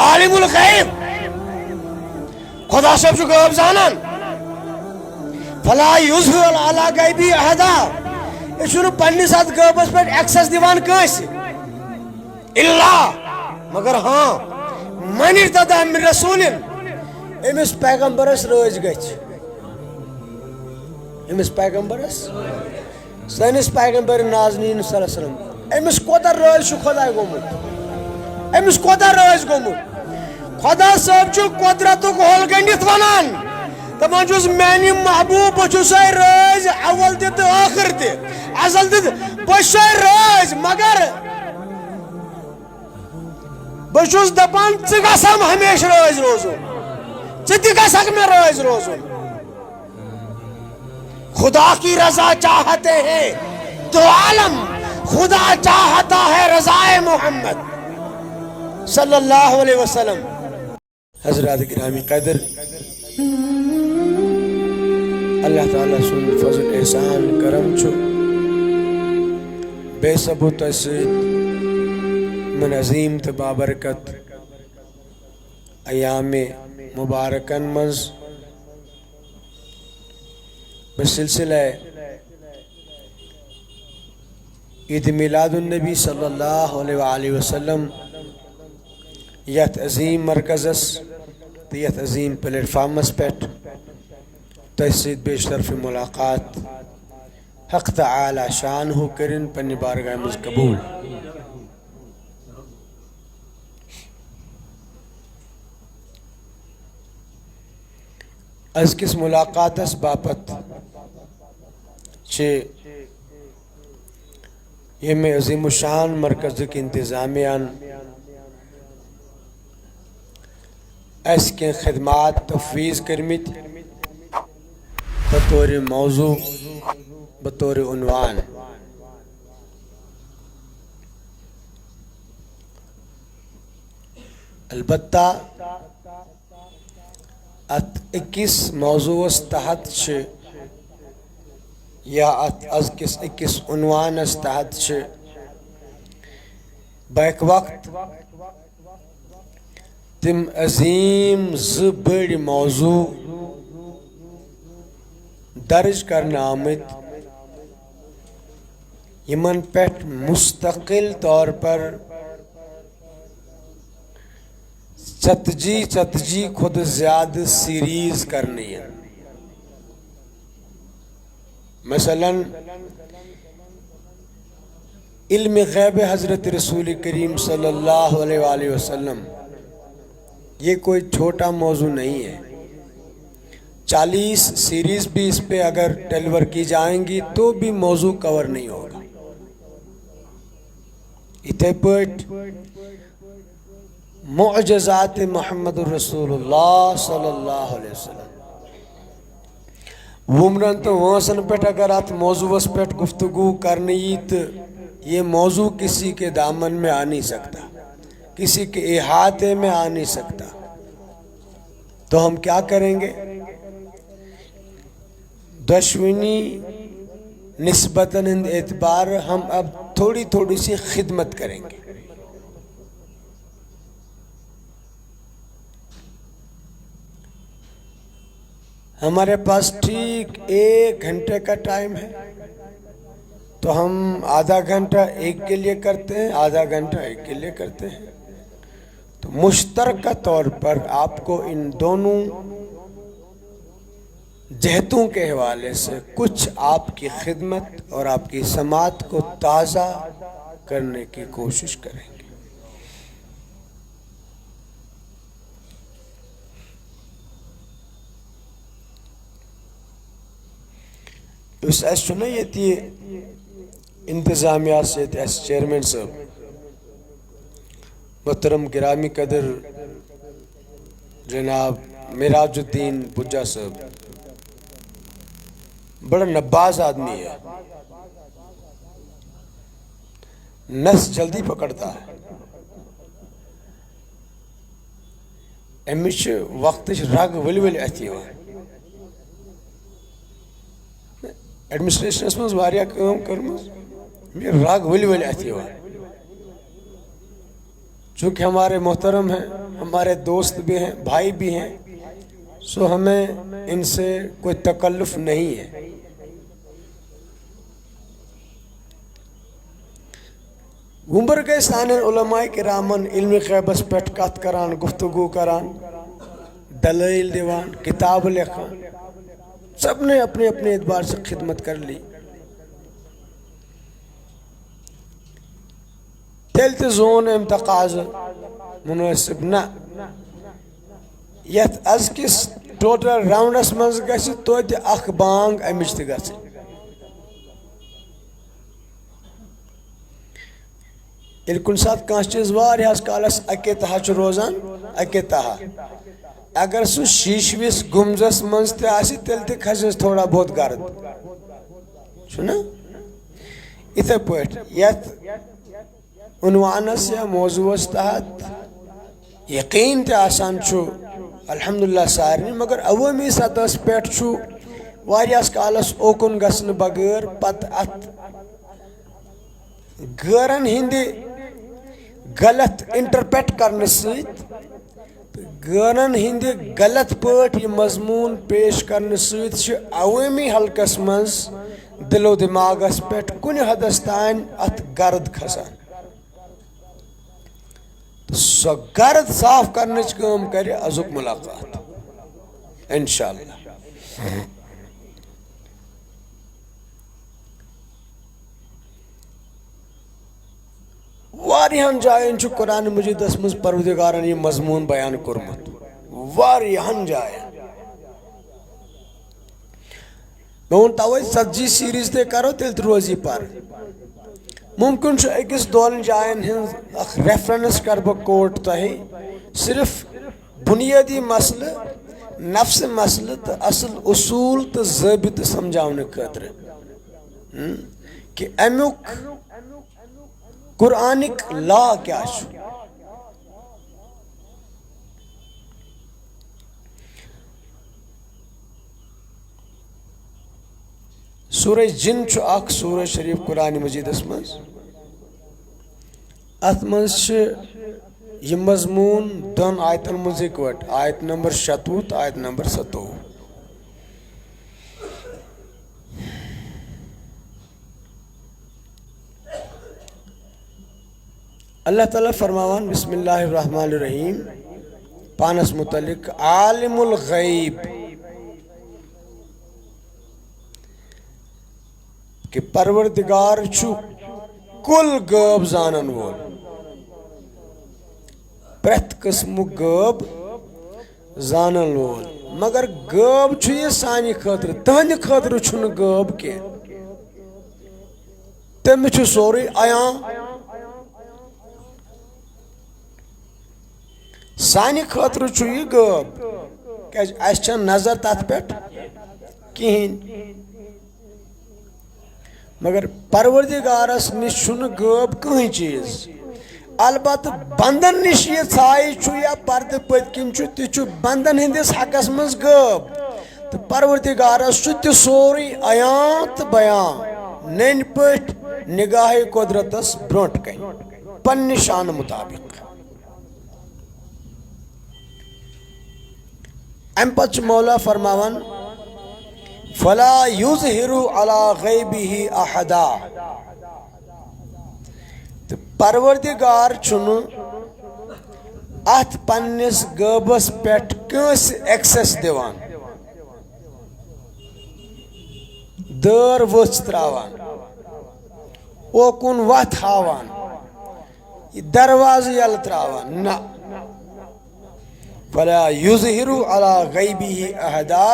عالم الغیب خدا صاحب چھُ غٲب زانان فلا یظہر علی غیبی احدا یہ چھُنہٕ پننِس اتھ غٲبس پٮ۪ٹھ ایکسس دِوان کٲنٛسہِ الا مگر ہاں من ارتضی من رسول أمس پیغمبرس رٲضۍ گژھِ أمس پیغمبرس سٲنِس پیغمبر نازنیٖن صلی اللہ علیہ وسلم أمس کوتاہ رٲضۍ چھُ خۄداے گوٚمُت أمس کوتاہ رٲضۍ گوٚمُت خدا صٲب چھُ قۄدرتُک ہول گٔنڈِتھ ونان دپان چھُس میانہِ محبوٗب بہٕ چھُسے رٲضۍ اول تہِ تہٕ ٲخر تہِ ازل تہِ بہٕ چھُسے رٲضۍ مگر بہٕ چھُس دپان ژٕ گژھم ہمیشہِ رٲضۍ روزُن ژٕ تہِ گژھکھ مےٚ رٲضۍ روزُن خدا کی رضا چاہتے ہیں تو عالم خدا چاہتا ہے رضائے محمد صلی اللہ علیہ وسلم حضرات گرامی قدر اللہ تعالیٰ سن فضل احسان کرم چھُ بیٚیہِ سپُد تۄہہِ سۭتۍ من عظیٖم تہٕ بابرکت ایام مبارکن منٛز بسلسلہ عید میلاد النبی صلی اللہ علیہ وآلہ وسلم یتھ عظیم مرکزس تو یتھ عظیم پلیٹ فارمس پٮ۪ٹھ تۄہہِ سۭتۍ بیشترفہِ ملاقات حق تعالی شانہ کرن پننہِ بارگاہ منٛز قبوٗل أزکِس ملاقاتس باپت چھِ ییٚمہِ عظیٖم الشان مرکزُک انتظامیہن اَسہِ کینٛہہ خدمات تفویض کٔرمٕتۍ بطور موضوع بطور عنوان البتہ ات أکِس موضوعس تحت چھِ یا ات أزکِس أکِس عنوانس تحت چھِ بیک وقت تِم عظیٖم زٕ بٔڑۍ موضوع درج کرنہٕ آمٕتۍ یِمن پٮ۪ٹھ مستقل طور پر ژتجی کھۄتہٕ زیادٕ سیریز کرنہٕ یِن مثلاً علم غیب حضرت رسول کریم صلی اللہ علیہ وآلہ وسلم یہ کوئی چھوٹا موضوع نہیں ہے 40 سیریز بھی اس پہ اگر ڈیلیور کی جائیں گی تو بھی موضوع کور نہیں ہوگا اتھے پٲٹھۍ معجزات محمد رسول اللہ صلی اللہ علیہ وسلم ومرن تو وانسن پہ اگر ات موضوعس پہ گفتگو کرنے تو یہ موضوع کسی کے دامن میں آ نہیں سکتا کسی کے احاطے میں آ نہیں سکتا تو ہم کیا کریں گے دشوینی نسبتاً اعتبار ہم اب تھوڑی تھوڑی سی خدمت کریں گے ہمارے پاس ٹھیک 1 گھنٹے کا ٹائم ہے تو ہم آدھا گھنٹہ ایک کے لیے کرتے ہیں آدھا گھنٹہ ایک کے لیے کرتے ہیں تو مشترکہ طور پر آپ کو ان دونوں جہتوں کے حوالے سے کچھ آپ کی خدمت اور آپ کی سماعت کو تازہ کرنے کی کوشش کریں گے اس چھُنہ ییٚتہِ انتظامیہ سے چیئرمین صاحب محترم گرامی قدر جناب معراج الدین بجا صاحب بڑا نباز آدمی ہے نس جلدی پکڑتا ہے امِس چھِ وقتٕچ رگ ؤلۍ ؤلۍ اَتھِ یِوان ایڈمنسٹریشنس منٛز واریاہ کٲم کٔرمٕژ مےٚ رگ ؤلۍ ؤلۍ اَتھِ یِوان چونکہ ہمارے محترم ہیں، ہمارے دوست بھی ہیں، بھائی بھی ہیں، سو ہمیں ان سے کوئی تکلف نہیں ہے۔ ومبر گئے سان علماء کرامن علم غیبس پہ کت کران، گفتگو کران، دلائل دیوان، کتاب لکھان، سب نے اپنے اپنے اعتبار سے خدمت کر لی۔ تیل تے زون ام تقاض مناسب نہ یت از کس ٹوٹل راؤنڈس مز گژھِ توتہِ اکھ بانگ امچ تہِ گژھِ۔ ییٚلہِ کُنہِ ساتہٕ کانٛہہ چیٖز واریاہس کالس اکے تہا چھُ روزان، اکے تہا اگر سُہ شیٖشوِس گُمزس منٛز تہِ آسہِ تیٚلہِ تہِ کھسٮ۪س تھوڑا بہت گرد، چھُنہ؟ یِتھے پٲٹھۍ یتھ عنوانس یا موضوعس تحت یقین تہِ آسان چھُ الحمدللہ سارنٕے، مگر عوٲمی سطحس پٮ۪ٹھ چھُ واریاہس کالس اوکُن گژھنہٕ بغٲر پتہٕ اتھ غٲرن ہٕنٛدِ غلط انٹرپریٹ کرنہٕ سۭتۍ تہٕ غٲرن ہٕنٛدِ غلط پٲٹھۍ یہِ مضموٗن پیش کرنہٕ سۭتۍ چھِ عوٲمی حلقس منٛز دِلو دٮ۪ماغس پٮ۪ٹھ کُنہِ حدس تانۍ اتھ گرد کھسان، تہٕ سۄ گرد صاف کرنٕچ کٲم کرِ أزیُک مُلاقات انشاءاللہ۔ واریاہن جاین چھُ قرآن مجیدس منٛز پروردگارن یہِ مضموٗن بیان کوٚرمُت، واریاہن جاین۔ مےٚ ووٚن توے ژتجی سیریز تہِ کرو تیٚلہِ تہِ روزِ یہِ پر۔ ممکن چھُ أکِس دۄن جاین ہٕنٛز اکھ ریفرنس کرٕ بہٕ کوٹ تۄہہِ، صرف بُنیٲدی مسلہٕ، نفسہٕ مسلہٕ تہٕ اصل اصوٗل تہٕ ضٲبطہٕ سمجھاونہٕ خٲطرٕ کہِ امیُک قرآنِک لا کیٛاہ چھُ۔ سورہ جن چھُ اکھ سورہ شریف قرآن مجیدس منٛز، اتھ منٛز چھِ یہِ مضموٗن دۄن آیتن منٛز اِکوٹہٕ، آیت نمبر 86 تہٕ آیت نمبر 27۔ اللہ تعالیٰ فرماوان بسم اللہ الرحمن الرحیم پانس متعلق، عالم الغیب، کہ پروردگار چھُ کُل غٲب زانن وول، پرٛٮ۪تھ قٕسمُک غٲب زانن وول، مگر غٲب چھُ یہِ سانہِ خٲطرٕ، تٕہنٛدِ خٲطرٕ چھُنہٕ غٲب کینٛہہ، تٔمِس چھُ سورُے عیاں۔ سانہِ خٲطرٕ چھُ یہِ غٲب، کیٛازِ اَسہِ چھنہٕ نظر تتھ پٮ۪ٹھ کِہیٖنۍ، مگر پروردگارس نِش چھُنہٕ غٲب کٕہٕنۍ چیٖز، البتہ بندن نِش یہِ ژھایہِ چھُ یا پردٕ پٔتۍ کِنۍ چھُ تہِ چھُ بندن ہٕنٛدِس حقس منٛز غٲب، تہٕ پروردگارس چھُ تہِ سورُے عیاں تہٕ بیاں نٔنۍ پٲٹھۍ نگاہے قۄدرتس برونٛٹھ کنہِ پننہِ شانہٕ مُطابق۔ امہِ پتہٕ چھُ مولا فرماوان فلا یظہر علی غیبہ احدا، تہٕ پروردگار چھُنہٕ اتھ پننِس غٲبس پٮ۪ٹھ کٲنٛسہِ ایکسس دِوان، دٲر ؤژھ تراوان، اوکُن وتھ ہاوان، یہِ دروازٕ یلہٕ تراوان، نہ، فلا یظہر علی غیبہ احدا،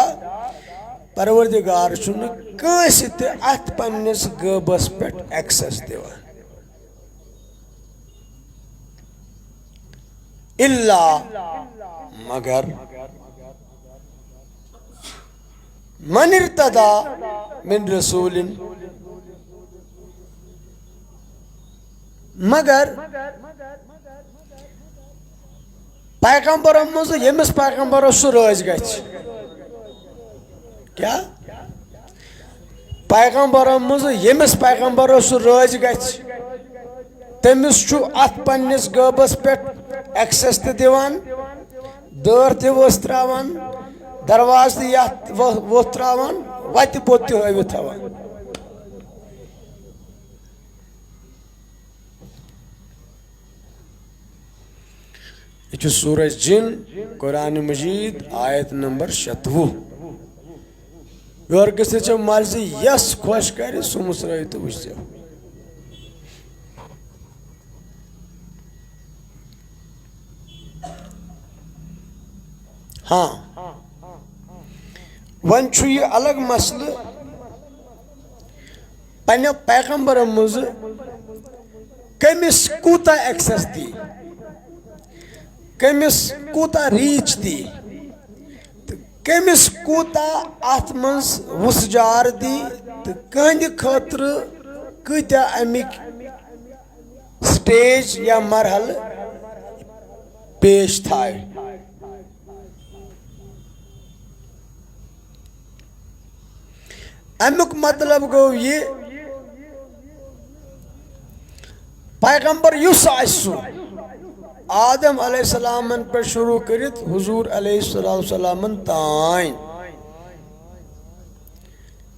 پروردگار چھُنہٕ کٲنٛسہِ تہِ اتھ پننِس غٲبس پٮ۪ٹھ ایکسس دِوان، الا مگر من ارتضی من رسول، مگر پیغمبرن منٛز ییٚمِس پیغمبرس سُہ رٲضۍ گژھِ، کیٛاہ پیغمبرن منٛز ییٚمِس پیغمبرس سُہ رٲضۍ گژھِ تٔمِس چھُ اتھ پننِس غٲبس پٮ۪ٹھ ایکسس تہِ دِوان دٲر تہِ ؤژھ تراوان درواز تہِ یتھ ووٚتھ تراوان وتہِ پوٚت تہِ ہٲوِتھ تھاوان یہ چھُ سورہ جن قرآن مجید آیت نمبر 96 یور گٔژھِتھ چھِ مرضی یس خۄش کرِ سُہ مُژرٲیِو تہٕ وٕچھزیو ہاں وۄنۍ چھُ یہِ الگ مسلہٕ پننہِ پیغمبرن منٛز کٔمِس کوٗتاہ ایکسس دی کٔمِس کوٗتاہ ریٖچ دی تہٕ کٔمِس کوٗتاہ اتھ منٛز وُسجار دی تہٕ کٕہٕنٛدِ خٲطرٕ کۭتیاہ امِکۍ سٹیج یا مرحلہٕ پیش تھایہِ امیُک مطلب گوٚو یہِ پیغمبر یُس آسہِ سُہ آدم علیہ السلامن پٮ۪ٹھ شروٗع کٔرِتھ حضوٗر علیہ السلامن تانۍ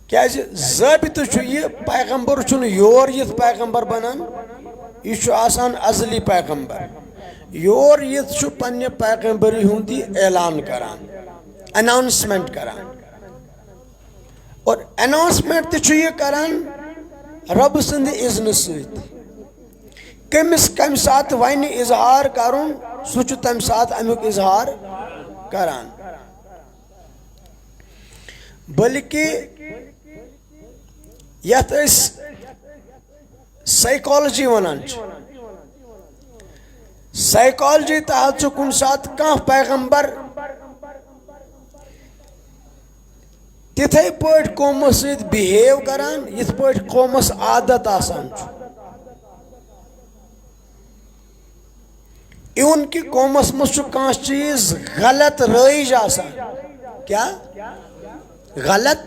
کیازِ ضٲبطہٕ چھُ یہِ پیغمبر چھُنہٕ یور یِتھ پیغمبر بنان یہِ چھُ آسان ازلی پیغمبر یور یِتھ چھُ پننہِ پیغمبری ہُنٛد یہِ اعلان کران اناؤنسمنٹ کران اور اناؤنسمنٹ تہِ چھُ یہِ کران رۄبہٕ سٕنٛدِ اذنہٕ سۭتۍ کٔمِس کمہِ ساتہٕ وَنہِ اظہار کرُن سُہ چھُ تمہِ ساتہٕ امیُک اظہار کران بلکہِ یتھ أسۍ سائیکالجی ونان چھِ سائیکالجی تحت چھُ کُنہِ ساتہٕ کانٛہہ پیغمبر تِتھے پٲٹھۍ قومس سۭتۍ بِہیو کران یِتھ پٲٹھۍ قومس عادت آسان چھُ اِوٕن کہِ قومس منٛز چھُ کانٛہہ چیٖز غلط رٲیِج آسان کیٛاہ غلط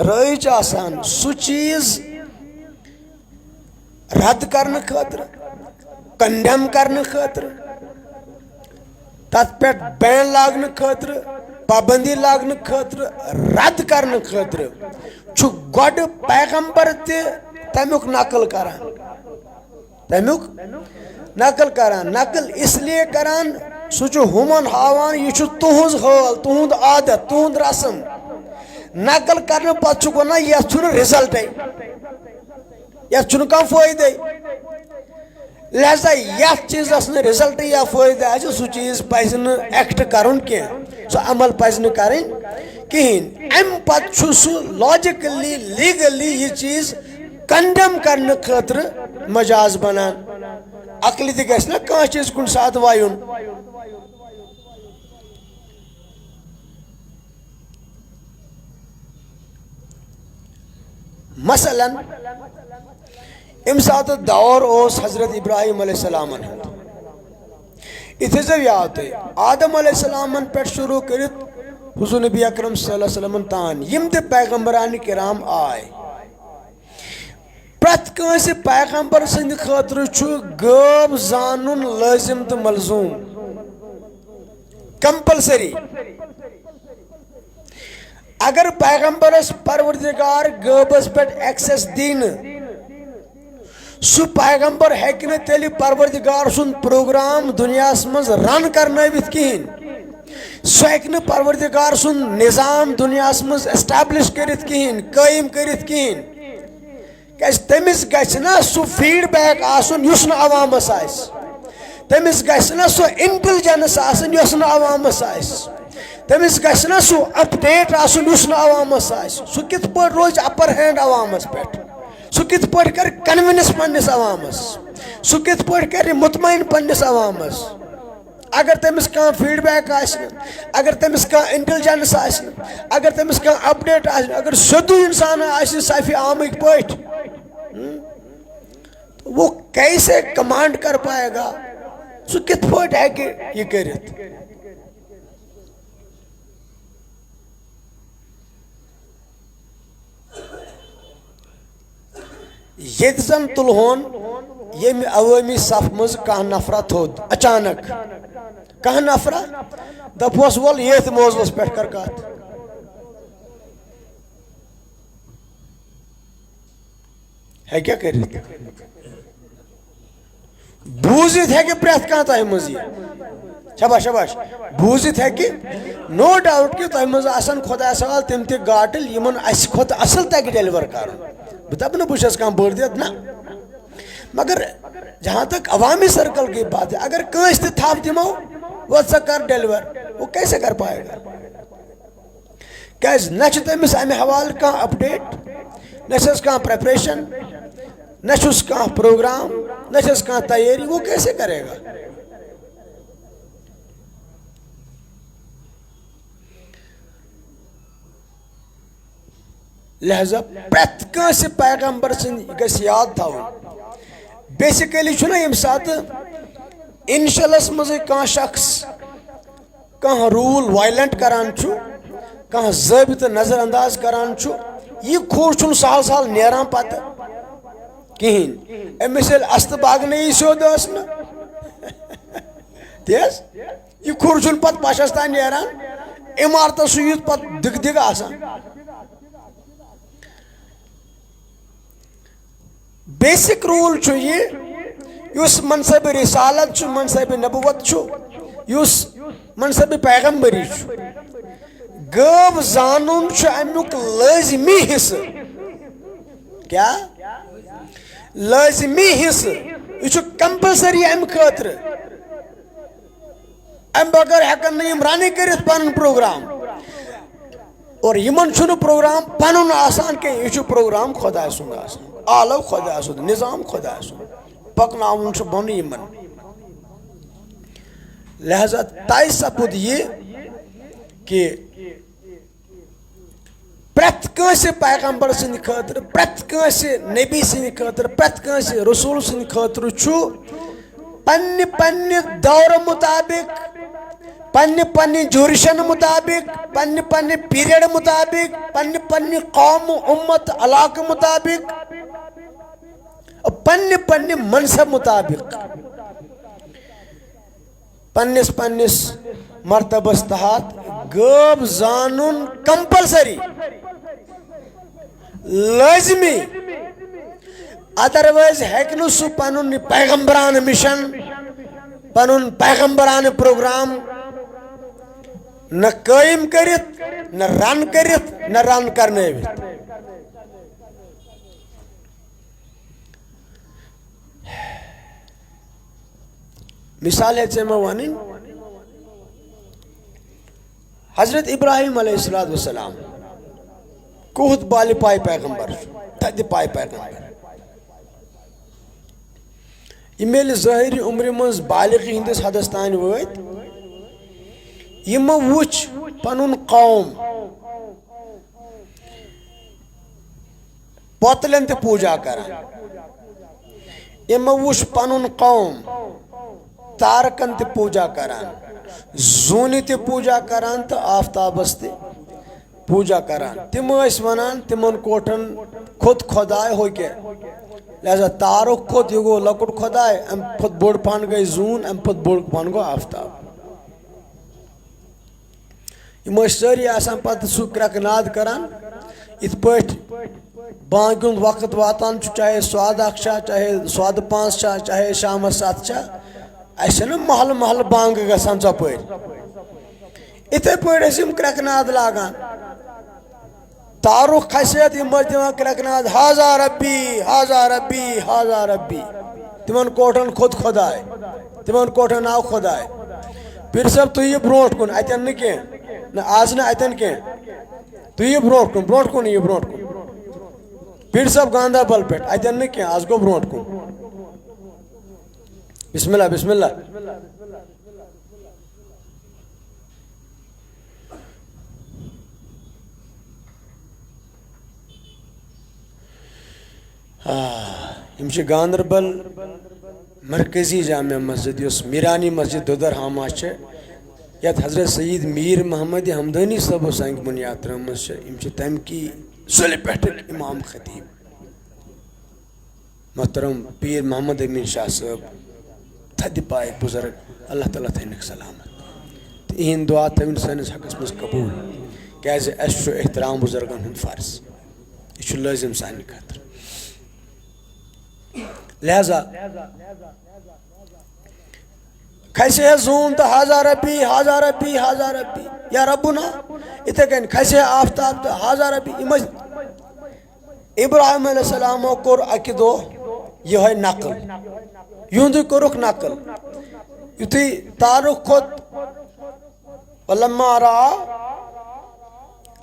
رٲیِج آسان سُہ چیٖز رد کرنہٕ خٲطرٕ کنڈیم کرنہٕ خٲطرٕ تتھ پٮ۪ٹھ بین لاگنہٕ خٲطرٕ پابندی لاگنہٕ خٲطرٕ رد کرنہٕ خٲطرٕ چھُ گۄڈٕ پیغمبر تہِ تمیُک نقل کران تمیُک نقل کران نقل اس لیے کران سُہ چھُ ہُمن ہاوان یہِ چھُ تُہنٛز حال تُہنٛد عادت تُہنٛد رسم نقل کرنہٕ پتہٕ چھُکھ ونان یتھ چھُنہٕ رِزلٹے یتھ چھُنہٕ کانٛہہ فٲیدے لہذا یتھ چیٖزس نہٕ رِزلٹے یا فٲیدٕ آسہِ سُہ چیٖز پزِ نہٕ ایکٹ کرُن کینٛہہ سُہ عمل پزِ نہٕ کرٕنۍ کہیٖنۍ امہِ پتہٕ چھُ سُہ لاجِکلی لیگلی یہِ چیٖز کنڈیم کرنہٕ خٲطرٕ مجاز بنان عقلہِ تہِ گژھِ نہ کانٛہہ چیٖز کُنہِ ساتہٕ وایُن مثلاً امہِ ساتہٕ دور اوس حضرت ابراہیم علیہ السلامن ہُنٛد یہِ تھٲیزیو یاد تُہۍ آدم علیہ السلامن پٮ۪ٹھ شروٗع کٔرِتھ حضوٗر نبی اکرم صلی اللہ علیہ وسلمن تانۍ یِم تہِ پیغمبرانہِ کرام آے پرٛٮ۪تھ کٲنٛسہِ پیغمبر سٕنٛدِ خٲطرٕ چھُ غٲب زانُن لٲزِم تہٕ ملزوٗم کمپلسری اگر پیغمبرس پروردگار غٲبس پٮ۪ٹھ ایکسس دی نہٕ سُہ پیغمبر ہیٚکہِ نہٕ تیٚلہِ پروردگار سُنٛد پروگرام دُنیاہس منٛز رن کرنٲوِتھ کِہیٖنۍ سُہ ہیٚکہِ نہٕ پروردگار سُنٛد نظام دُنیاہس منٛز ایسٹیبلش کٔرِتھ کِہیٖنۍ قٲیِم کٔرِتھ کِہیٖنۍ کیازِ تٔمِس گژھِ نہ سُہ فیٖڈ بیک آسُن یُس نہٕ عوامس آسہِ تٔمِس گژھِ نہ سُہ انٹیلجنس آسٕنۍ یۄس نہٕ عوامس آسہِ تٔمِس گژھِ نہ سُہ اپڈیٹ آسُن یُس نہٕ عوامس آسہِ سُہ کِتھ پٲٹھۍ روزِ اپر ہینڈ عوامس پٮ۪ٹھ سُہ کِتھ پٲٹھۍ کرِ کنوِنس پننِس عوامس سُہ کِتھ پٲٹھۍ کرِ مطمعین پننِس عوامس اگر تٔمِس کانٛہہ فیٖڈ بیک آسہِ نہٕ اگر تٔمِس کانٛہہ انٹیلجنس آسہِ نہٕ اگر تٔمِس کانٛہہ اپڈیٹ آسہِ نہٕ اگر سیوٚدُے انسان آسہِ صافہِ عامٕکۍ پٲٹھۍ وہ کیسے کمانڈ کر پائے گا سُہ کِتھ پٲٹھۍ ہیٚکہِ یہِ کٔرِتھ ییٚتہِ زن تُلہون یم عوامی صف مز کان نفرہ تھود اچانک کان نفرہ دپوس وول یتھ موضوعس پہ کر کت ہے کیا کرت بوزت ہے کہ پریت کان تہ مز شباش شباش بوزت ہے کہ نو ڈاؤٹ کہ تہ مز آسن خدا سوال تم تہ گاٹل یمن اس کھت اصل تک ڈیلیور کرن بہ دپ نہ بچس کان بڑ دیت نہ مگر جہاں تک عوامی سرکل کی بات ہے اگر کنس تہ تھپ دمو وہ سا کر ڈیلیور وہ کیسے کر پائے گا کیاز نہ چھ تمس امہ حوالہ کان اپڈیٹ نہ چھس کان پریپریشن نہ چھس کان پروگرام نہ چھس کان تیاری وہ کیسے کرے گا لہذا پریت کنس پیغمبر سن گژھِ یاد تھاون بیسیکلی چھُنہ ییٚمہِ ساتہٕ اِنشلس منٛزٕے کانٛہہ شخص کانٛہہ روٗل وایلنٹ کران چھُ کانٛہہ ضٲبطہٕ نظر انداز کران چھُ یہِ کھوٚر چھُنہٕ سہل سہل نیران پتہٕ کِہیٖنۍ أمِس ییٚلہِ استہٕ باغنٲیی سیوٚد ٲس نہٕ تی حظ یہِ کھوٚر چھُنہٕ پتہٕ پشس تام نیران عمارتس چھُ یُتھ پتہٕ دِگہٕ دِگہٕ آسان بیسک رول چھُ یہِ یُس منصب رسالت چھُ منصب نبوت چھُ یُس منصب پیغمبری چھُ غٲب زانُن چھُ امیُک لٲزمی حصہٕ کیا لٲزمی حصہٕ یہِ چھُ کمپلسری امہِ خٲطرٕ امہِ بغٲر ہٮ۪کن نہٕ یِم رنٕے کٔرِتھ پنُن پروگرام اور یِمن چھُنہٕ پروگرام پنُن آسان کینٛہہ یہِ چھُ پروگرام خۄداے سُنٛد آسان عالم خدا سُنٛد نظام خدا سُنٛد پکناوُن چھُ بۄنہٕ یِمن لہذا طے سپُد یہِ کہ پرٛٮ۪تھ کٲنٛسہِ پیغمبر سٕنٛدِ خٲطرٕ پرٛٮ۪تھ کٲنٛسہِ نبی سٕنٛدِ خٲطرٕ پرٛٮ۪تھ کٲنٛسہِ رسوٗل سٕنٛدِ خٲطرٕ چھُ پننہِ پننہِ دورٕ مُطابق پننہِ پننہِ جورشن مُطابق پننہِ پننہِ پیریڈ مُطابق پننہِ پننہِ قوم اُمت علاقہٕ مُطابق پننہِ پننہِ منصب مُطابق پننس پننس مرتبس تحت غٲب زانُن کمپلسری لٲزمی ادروائز ہیٚکہِ نہٕ سُہ پنُن پیغمبرانہٕ مشن پنُن پیغمبرانہٕ پروگرام نہ قٲیِم کٔرِتھ نہ رن کٔرِتھ نہ رن کرنٲوِتھ مثال ہے ژےٚ مےٚ وَنٕنۍ حضرت ابراہیم علیہ السلام کوٚت بالہِ پاے پیغمبر چھُ تھدِ پاے پیغمبر یِم ییٚلہِ ظٲہری عمرِ منٛز بالغی ہٕنٛدِس حدس تانۍ وٲتۍ یِمو وُچھ پنُن قوم پوتلن تہِ پوٗجا کران یِمو وُچھ پنُن قوم تارکن تہِ پوٗجا کران زوٗنہِ تہِ پوٗجا کران تہٕ آفتابس تہِ پوٗجا کران تِم ٲسۍ ونان تِمن کوٹھن کھوٚت خۄداے ہُہ کیٛاہ لہذا تارُک کھوٚت یہِ گوٚو لۄکُٹ خۄداے امہِ کھۄتہٕ بوٚڑ پہن گٔے زوٗن امہِ کھۄتہٕ بوٚڑ پہن گوٚو آفتاب یِم ٲسۍ سٲری آسان پتہٕ سُہ کرٛٮ۪کہٕ ناد کران یِتھ پٲٹھۍ بانگہِ ہُنٛد وقت واتان چھُ چاہے سوادٕ اکھ چھا چاہے سوادٕ پانٛژھ چھا چاہے شامس 7 چھا اسہِ چھنہٕ محلہٕ محلہٕ بانگہٕ گژھان ژۄپٲرۍ یِتھے پٲٹھۍ ٲسۍ یِم کرٛٮ۪کہٕ ناد لاگان تارُک کھسِتھ یِم ٲسۍ دِوان کرٛٮ۪کہٕ ناد ہاضا ربی ہاضا ربی ہاضا ربی تِمن کوٹھن کھوٚت خۄداے تِمن کوٹھن آو خۄداے پِر صٲب تُہۍ یِیِو برونٛٹھ کُن اتٮ۪ن نہٕ کینٛہہ نہ آز نہٕ اتٮ۪ن کینٛہہ تُہۍ یِیِو برونٛٹھ کُن یِیِو برونٛٹھ کُن پِر صٲب گاندربل پٮ۪ٹھ اتٮ۪ن نہٕ کینٛہہ آز گوٚو برونٛٹھ کُن بسم اللہ بسم اللہ یِم چھِ گاندربل مرکزی جامع مسجد یُس میٖرانی مسجد دودرہامہ چھِ یتھ حضرت سید میٖر محمد ہمدانی صٲبو سنگ بُنیاد ترٲومٕژ چھِ یِم چھِ تمہِ کی سُلہِ پٮ۪ٹھٕکۍ امام خطیب محترم پیر محمد امین شاہ صاحب تھدِ پائے بزرگ اللہ تعالیٰ تھٲینکھ سلامت تہٕ یِہِنٛدۍ دعا تھٲوِن سٲنِس حقس منٛز قبوٗل کیٛازِ اَسہِ چھُ احترام بُزرگن ہُنٛد فرض یہِ چھُ لٲزِم سانہِ خٲطرٕ لہذا کھسہِ ہے زوٗن تہٕ 1000 رۄپیہِ 1000 رۄپیہِ 1000 رۄپیہِ یا ربنا یِتھَے کٔنۍ کھسہِ ہے آفتاب تہٕ 1000 رۄپیہِ یِم ٲسۍ ابراہیم علیہ السلامو کوٚر اَکہِ دۄہ یِہوٚے نقل یِہُنٛدُے کوٚرُکھ نقل یُتھُے تارُک کھوٚت ولما رأى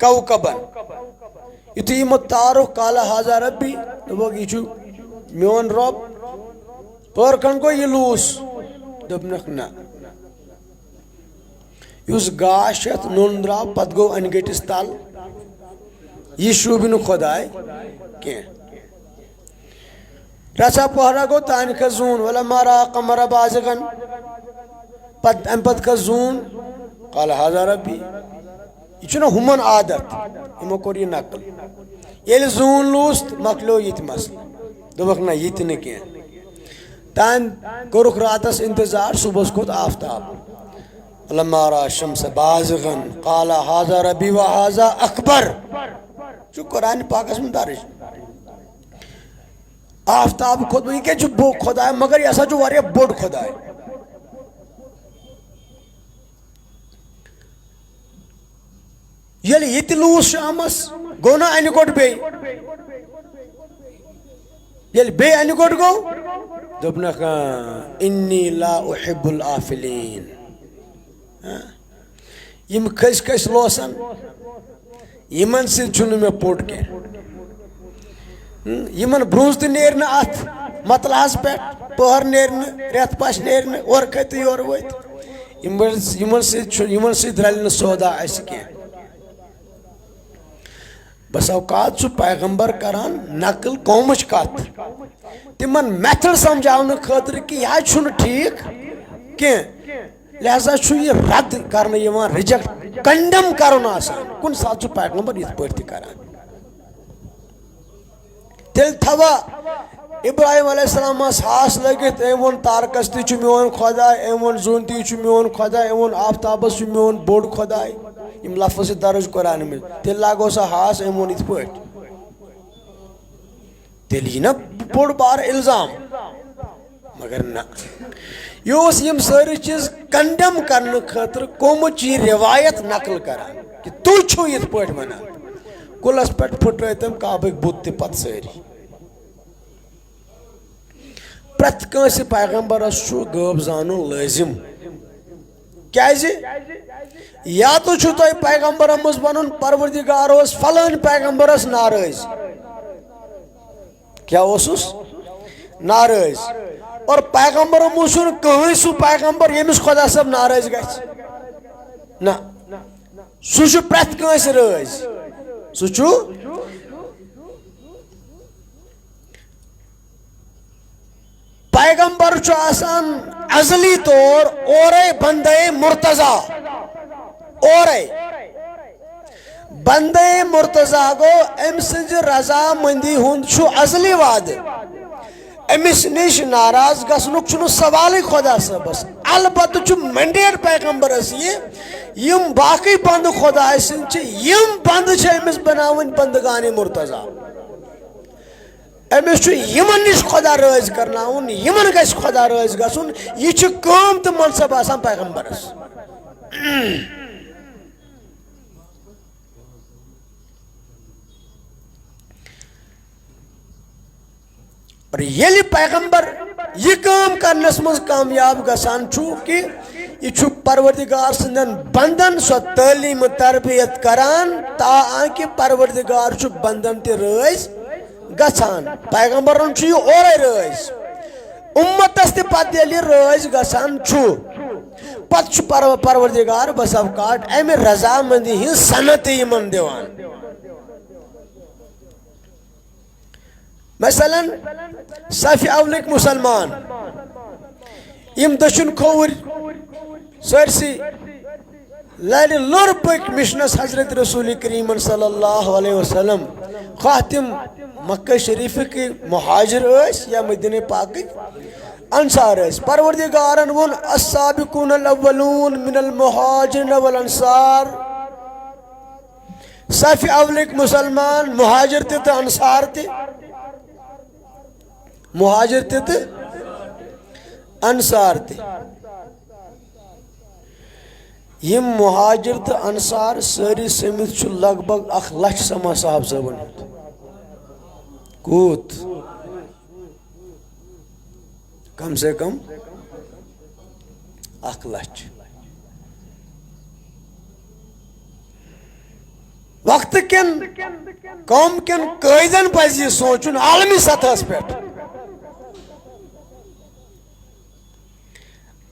کوكبن یُتھُے یِمو تارُک قال هذا ربی دوٚپُکھ یہِ چھُ میون رۄب پٔر کھنٛڈ گوٚو یہِ لوٗس دوٚپنکھ نہ یُس گاش یتھ نوٚن درٛاو پتہٕ گوٚو انہِ گٔٹِس تل یہِ شوٗبہِ نہٕ خۄداے کینٛہہ رژھا پہرا گوٚو تانہِ کھٔژ زوٗن ولما رأى قمر بازغن پتہٕ امہِ پتہٕ کھٔژ زوٗن قال هذا ربی یہ چھُنہ ہُمن عادت یِمو کوٚر یہِ نقل ییٚلہِ زوٗن لوٗس تہٕ مۄکلیو یہِ تہِ مسلہٕ دوٚپکھ نہ یہِ تہِ نہٕ کینٛہہ تانۍ کوٚرُکھ راتس انتظار صبحس کھوٚت آفتاب لما رأى الشمس بازغن قال هذا ربی وهذا اکبر چھُ قرآنِ پاکس منٛز درج آفتاب کھوٚت یہِ کیٛازِ چھُ بوٚڑ خۄداے مگر یہِ ہسا چھُ واریاہ بوٚڑ خۄداے ییٚلہِ یہِ تہِ لوٗس شامس گوٚو نہ انہِ گوٚٹ بیٚیہِ ییٚلہِ بیٚیہِ انہِ گوٚٹ گوٚو دوٚپنکھ انی لا احب الآفلین یِم کھٔسۍ کھٔسۍ لوسن یِمن سۭتۍ چھُنہٕ مےٚ پوٚٹ کینٛہہ یِمن برونٛز تہِ نیرِ نہٕ اتھ مطلعس پٮ۪ٹھ پٔہر نیرِ نہٕ رٮ۪تھ پش نیرِ نہٕ اورٕ کھٔتۍ تہٕ یورٕ ؤتھۍ یِمن سۭتۍ رلہِ نہٕ سودا اسہِ کینٛہہ بس اوقات چھُ پیغمبر کران نقل قومٕچ کتھ تِمن میتھڈ سمجھاونہٕ خٲطرٕ کہِ یہِ حظ چھُنہٕ ٹھیٖک کینٛہہ لہذا چھُ یہِ رد کرنہٕ یِوان رِجیکٹ کنڈم کرُن آسان کُنہِ ساتہٕ چھُ پیغمبر یِتھ پٲٹھۍ تہِ کران تیٚلہِ تھاوا ابراہیم علیہ السلامس ہاس لٲگِتھ أمۍ ووٚن تارکس تہِ چھُ میون خۄداے أمۍ ووٚن زوٗنتی چھُ میون خۄداے أمۍ ووٚن آفتابس چھُ میون بوٚڑ خۄداے یِم لفظ چھِ درج قرآنہِ منٛز تیٚلہِ لاگو سا ہاس أمۍ ووٚن یِتھ پٲٹھۍ تیٚلہِ یی نہ بوٚڑ بارٕ الزام مگر نہ یہِ اوس یِم سٲری چیٖز کنڈم کرنہٕ خٲطرٕ قومٕچ یہِ رِوایت نقل کران کہِ تُہۍ چھِو یِتھ پٲٹھۍ ونان کُلس پٮ۪ٹھ پھٕٹرٲے تٔمۍ کعبٕکۍ بُت تہِ پتہٕ سٲری پرٛٮ۪تھ کٲنٛسہِ پیغمبرس چھُ غٲب زانُن لٲزم کیٛازِ یا تہٕ چھُو تۄہہِ پیغمبرن منٛز ونُن پروردِگار اوس فلٲنۍ پیغمبرس ناراض کیٛاہ اوسُس ناراض اور پیغمبرو منٛز چھُنہٕ کٕہٕنۍ سُہ پیغمبر ییٚمِس خۄدا صٲب ناراض گژھِ نہ سُہ چھُ پرٛٮ۪تھ کٲنٛسہِ رٲضۍ سُہ چھُ پیغمبر چھُ آسان ازلی طور اورے بندے مرتضیٰ اورے بندے مرتضیٰ گوٚو أمۍ سٕنٛزِ رضامندی ہُنٛد چھُ ازلی وعدٕ أمِس نِش ناراض گژھنُک چھُنہٕ سوالٕے خۄدا صٲبس البتہٕ چھُ مینڈیٹ پیغمبرس یہِ یِم باقٕے بندٕ خۄداے سٕنٛدۍ چھِ یِم بندٕ چھِ أمِس بناوٕنۍ بندگانِ مرتضیٰ أمِس چھُ یِمن نِش خۄدا رٲضۍ کرناوُن یِمن گژھِ خۄدا رٲضۍ گژھُن یہِ چھُ کٲم تہٕ منصب آسان پیغمبرس اور ییٚلہِ پیغمبر یہِ کٲم کرنس منٛز کامیاب گژھان چھُ کہِ یہِ چھُ پروردِگار سٕنٛدٮ۪ن بندن سۄ تعلیٖمہٕ تربیت کران تاکہِ پروردِگار چھُ بندن تہِ رٲضۍ گژھان پیغمبرن چھُ یہِ اورے رٲضۍ اُمتس تہِ پتہٕ ییٚلہِ یہِ رٲضۍ گژھان چھُ پتہٕ چھُ پروردِگار بس اوقات امہِ رضامندی ہٕنٛز صنعت تہِ یِمن دِوان مثلاً صفہِ اولٕکۍ مُسلمان یِم دٔچھُن کھووٕرۍ سٲرسٕے لرِ لوٚر پٔکۍ مِشنس حضرت رسول کریٖمن صلی اللہ علیہ وسلم خواہ تم مکہ شریف کی مہاجر اس یا مدینہ پاک انصار اس پروردگارن ون السابقون الاولون من المہاجرین والانصار صف اولک مسلمان مہاجر تہ انصار تہ مہاجر تہ انصار تہ یم مہاجر تو انصار ساری سمت لگ بھگ 1,00,000 سما صاحب صاحب کوت کم سے کم 1,00,000 وقت کن قوم کن قائدن پز یہ سوچن عالمی سطح پہ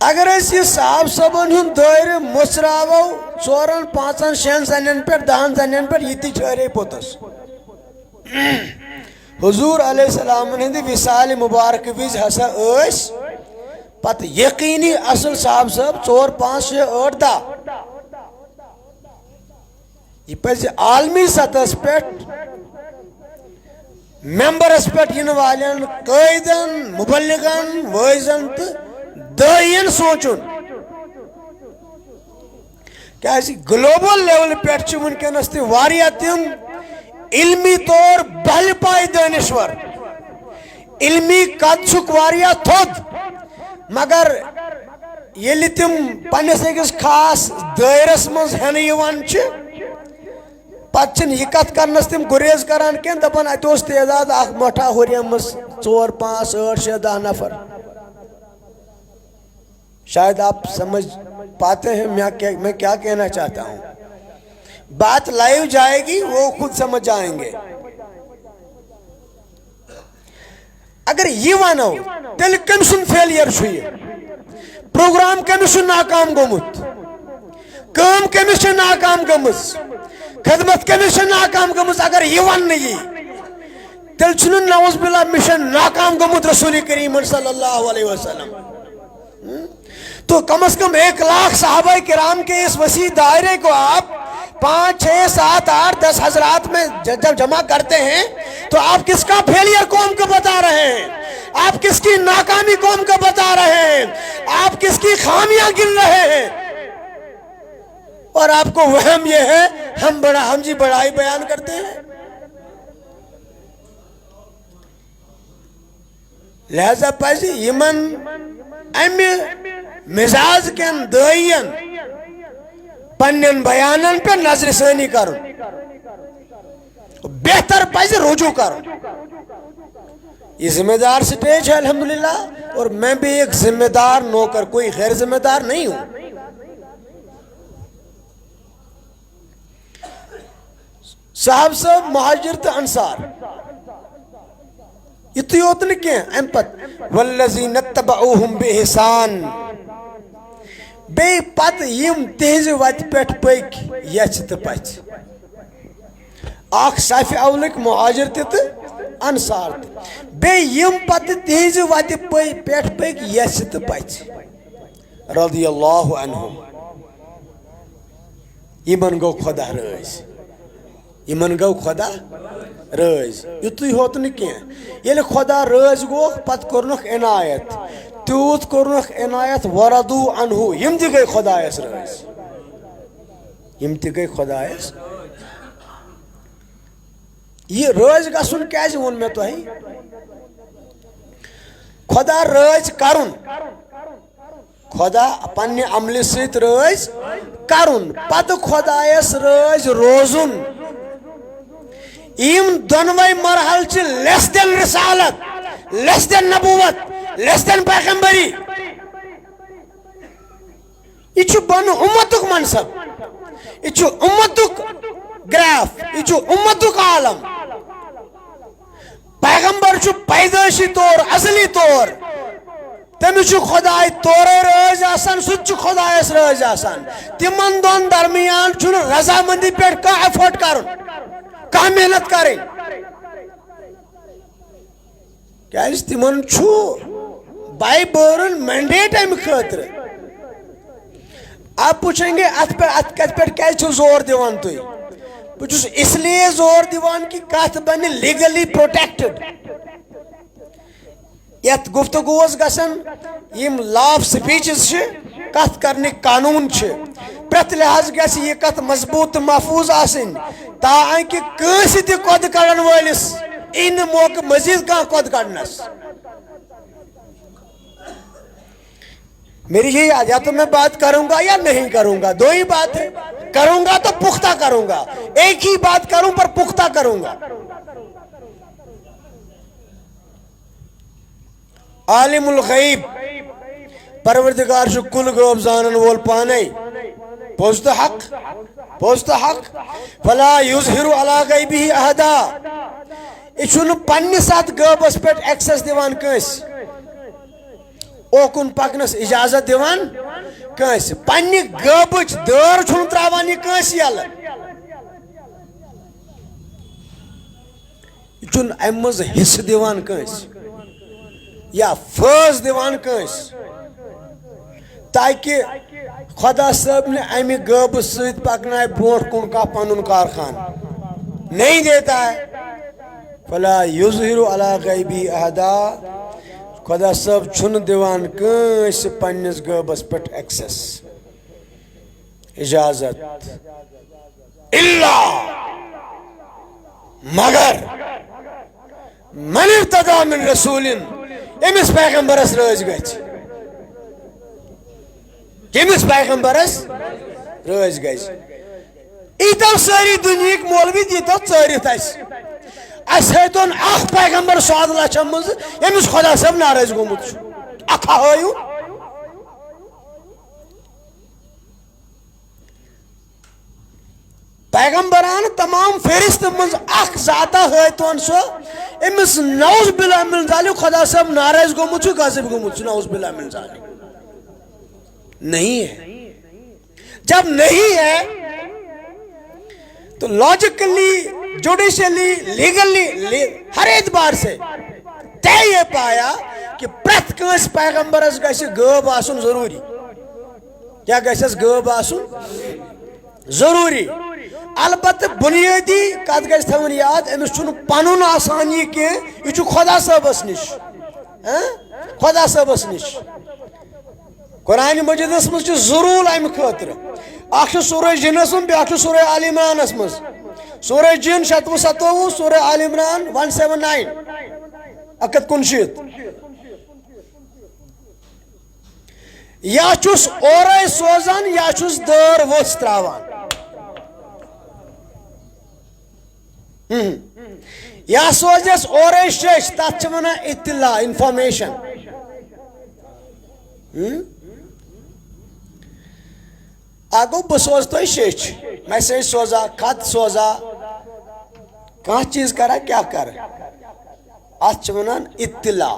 اگر اس یہ صاحب صبن ہن دائر مصراو 4 5 6 زنین پہ 10 زنین پہ یہ تی ٹھہرے پوتس حضور علیہ السلام ہندی وصال مبارک وز ہسا اس پت یقینی اصل صاحب 4 5 6 8 10 یہ پز عالمی سطح پہ ممبرس پہ ین والن قائدن مبلغن وائزن تو دائین سوچن کیا گلوبل لیول پہ ونکس تہ تم علمی طور بہل پائے دانشور علمی قد تھود مگر یل تم پنس اکس خاص دائرس مز ہین پتہ یہ کت کرنس تم گریز کران کی دپان ات تعداد اخ مٹھا ہریمس 4 5 8 6 10 نفر شاید آپ سمجھ پاتے ہیں میں کیا کہنا چاہتا ہوں بات لائیو جائے گی وہ خود سمجھ جائیں گے اگر یہ ونو تیل کم سن فیلیر پروگرام کمس ناکام گومت کام کمس ناکام گمز خدمت کمس ناکام گمز اگر یہ ون تیل چھن نعوذ باللہ مشن ناکام گومت رسول کریم صلی اللہ علیہ وسلم تو کم از کم 1,00,000 صحابہ کرام کے اس وسیع دائرے کو آپ 5 6 7 8 10 حضرات میں جب جمع کرتے ہیں تو آپ کس کا فیلئر قوم کو بتا رہے ہیں آپ کس کی ناکامی قوم کو بتا رہے ہیں آپ کس کی خامیاں گن رہے ہیں اور آپ کو وہم یہ ہے ہم جی بڑائی بیان کرتے ہیں لہذا پزی یمن ام مزاج کن دائین پنن بیانن پہ نظر ثانی کرن بہتر پزی رجوع کرن یہ ذمہ دار سٹیج ہے الحمدللہ اور میں بھی ایک ذمہ دار نوکر کوئی غیر ذمہ دار نہیں ہوں صاحب مہاجر تو انصار یہ یوت کی ام پت والذین اتبعوہم بإحسان بے پت یم تہذ وت پہ پک یچ تو پچ اخ صف اولک مہاجر تہ انصار بے یم پت تہذ وت پہ پک یچ تو پچ رضی اللہ عنہم یمن گو خدا رض یمن گو خدا رض یتھی ہوت کی یل خدا رض گو پت کورنک عنایت تیوت کورنک عنایت وردو عنہ یم تہ گئی خدایس رض یم تہ گئی خدایس یہ رض گژھن کیاز وون میں تۄہہِ خدا رض کرن خدا پنہ عملہ سۭتۍ رض کرن پتہ خدایس رض روزن یم دونوے مرحل چھ لیس دین رسالت لیس دین نبوت لیس دین پیغمبری یہ چھ بن امتک منصب یہ چھ امتک گراف یہ چھ امتک عالم پیغمبر چھ پیدائشی طور اصلی طور تمس خدائے تورے رض آسان سہ خدایس رض آسان تمن دون درمیان چھ رضامندی پہ ایفورٹ کرن کہاں محنت کریں کیا تمن بائی برن مینڈیٹ ام خاطر آپ پوچھیں گے ات پہ کیا زور دیوان تھی بچس اس لیے زور دیوان کہ کت بن لیگلی پروٹیکٹڈ یت گفتگوز گژھن یم لا آف سپیچز کت کرنے قانون پرت لحاظ گژھِ یہ کت مضبوط تو محفوظ آسن تاکہ کٲنٛسہِ تہِ کۄد کڑن وٲلِس یی نہٕ موقع مزید کانٛہہ کۄد کڑنس میری یہی یاد یا تو میں بات کروں گا یا نہیں کروں گا دو ہی بات ہے کروں گا تو پختہ کروں گا ایک ہی بات کروں پر پختہ کروں گا عالم الغیب پروردگار چھُ کل غٲب زانن وول پانے پوٚز تہٕ حق فلا یظہر علی غیبہ احدا یہ چھُنہٕ پننس اتھ غٲبس پٮ۪ٹھ ایکسس دِوان کٲنٛسہِ اوکن پکنس اجازت دیوان کٲنٛسہِ پننہِ غٲبٕچ دٲر چھُنہٕ تراوان یہِ کٲنٛسہِ یلہٕ یہِ چھُنہٕ امہِ منٛز حصہٕ دِوان کٲنٛسہِ یا فٲض دِوان کٲنٛسہِ تاکہِ خدا صٲب نے امہِ غٲبہٕ سۭتۍ پکنایہِ برونٛٹھ کُن کانٛہہ پنُن کارخان نہیں دیتا ہے فلا یظہر علی غیبہ احدا خدا صٲب چھُنہٕ دِوان کٲنٛسہِ پننس غٲبس پٮ۪ٹھ ایکسس اجازت الا مگر من ارتضی من رسول ییٚمِس پیغمبرس رٲضۍ گژھِ ییٚمِس پیغمبرس رٲضۍ گژھِ ییٖتو سٲری دُنہِکۍ مولوی دیٖتو ژٲرِتھ اَسہِ ہٲیتون اکھ پیغمبر 100 لچھن منٛز ییٚمِس خدا صٲب ناراض گوٚمُت چھُ اکھا ہٲیِو پیغمبران تمام فہرست منٛز اکھ ذاتا ہٲیتون سۄ أمِس نعوذ باللہ من ذالک خدا صٲب ناراض گوٚمُت چھُ غاضب گوٚمُت چھُ نعوذ باللہ من ذالک نہیں ہے جب نہیں ہے تو لاجیکلی جوڈیشلی لیگلی ہر اعتبار سے طے یہ پایا کہ پرت کٲنٛسہِ پیغمبرس گژھِ غٲب آسُن ضروٗری کیٛاہ گژھٮ۪س غٲب آسُن ضروٗری البتہ بُنیٲدی کتھ گژھِ تھاوٕنۍ یاد أمِس چھُنہٕ پنُن آسان یہِ کینٛہہ یہِ چھُ خدا صٲبس نِش خدا صٲبس نِش قرآن مجیدس منٛز چھُ ضروٗر امہِ خٲطرٕ اکھ چھُ سورہ جنس منٛز بیٛاکھ چھُ سورہ آل عمرانس منٛز سورہ جن 27 سورہ آل عمران 179 159 یا چھُس اورے سوزان یا چھُس دٲر ؤژھ تراوان یا سوزٮ۪س اورے شیٚش تتھ چھِ ونان اطلاع انفارمیشن گو بہ سوز تہ شیٚچھ میسیج سوزا خط سوزا کانٛہہ چیز کرا کیا کر اتھ چھِ ونان اطلاع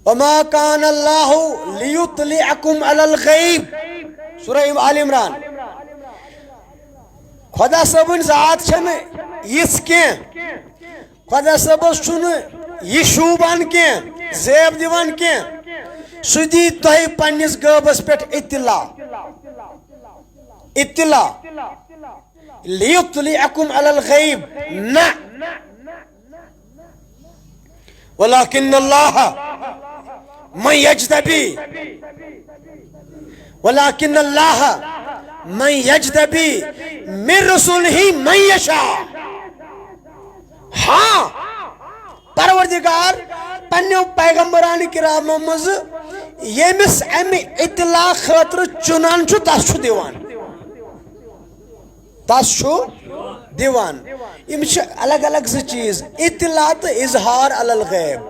وما كان الله ليطلعكم على الغيب سورہ آل عمران خدا صٲبٕنۍ ذات چھنہٕ یِژھ کینٛہہ خدا صٲبس چھُنہٕ یہِ شوٗبان کینٛہہ زیب دِوان کینٛہہ سُہ دی تۄہہِ پننِس غٲبس پٮ۪ٹھ اطلاع ليطلعكم على الغيب نہ ولكن الله من يجتبي ولكن الله من يجتبي من رسوله من يشاء ہاں پروردگار پننیو پیغمبران کرامو منٛز ییٚمِس امہِ اطلاع خٲطرٕ چُنان چھُ تس چھُ دِوان یِم چھِ الگ الگ زٕ چیٖز اطلاع تہٕ اظہار علی الغیب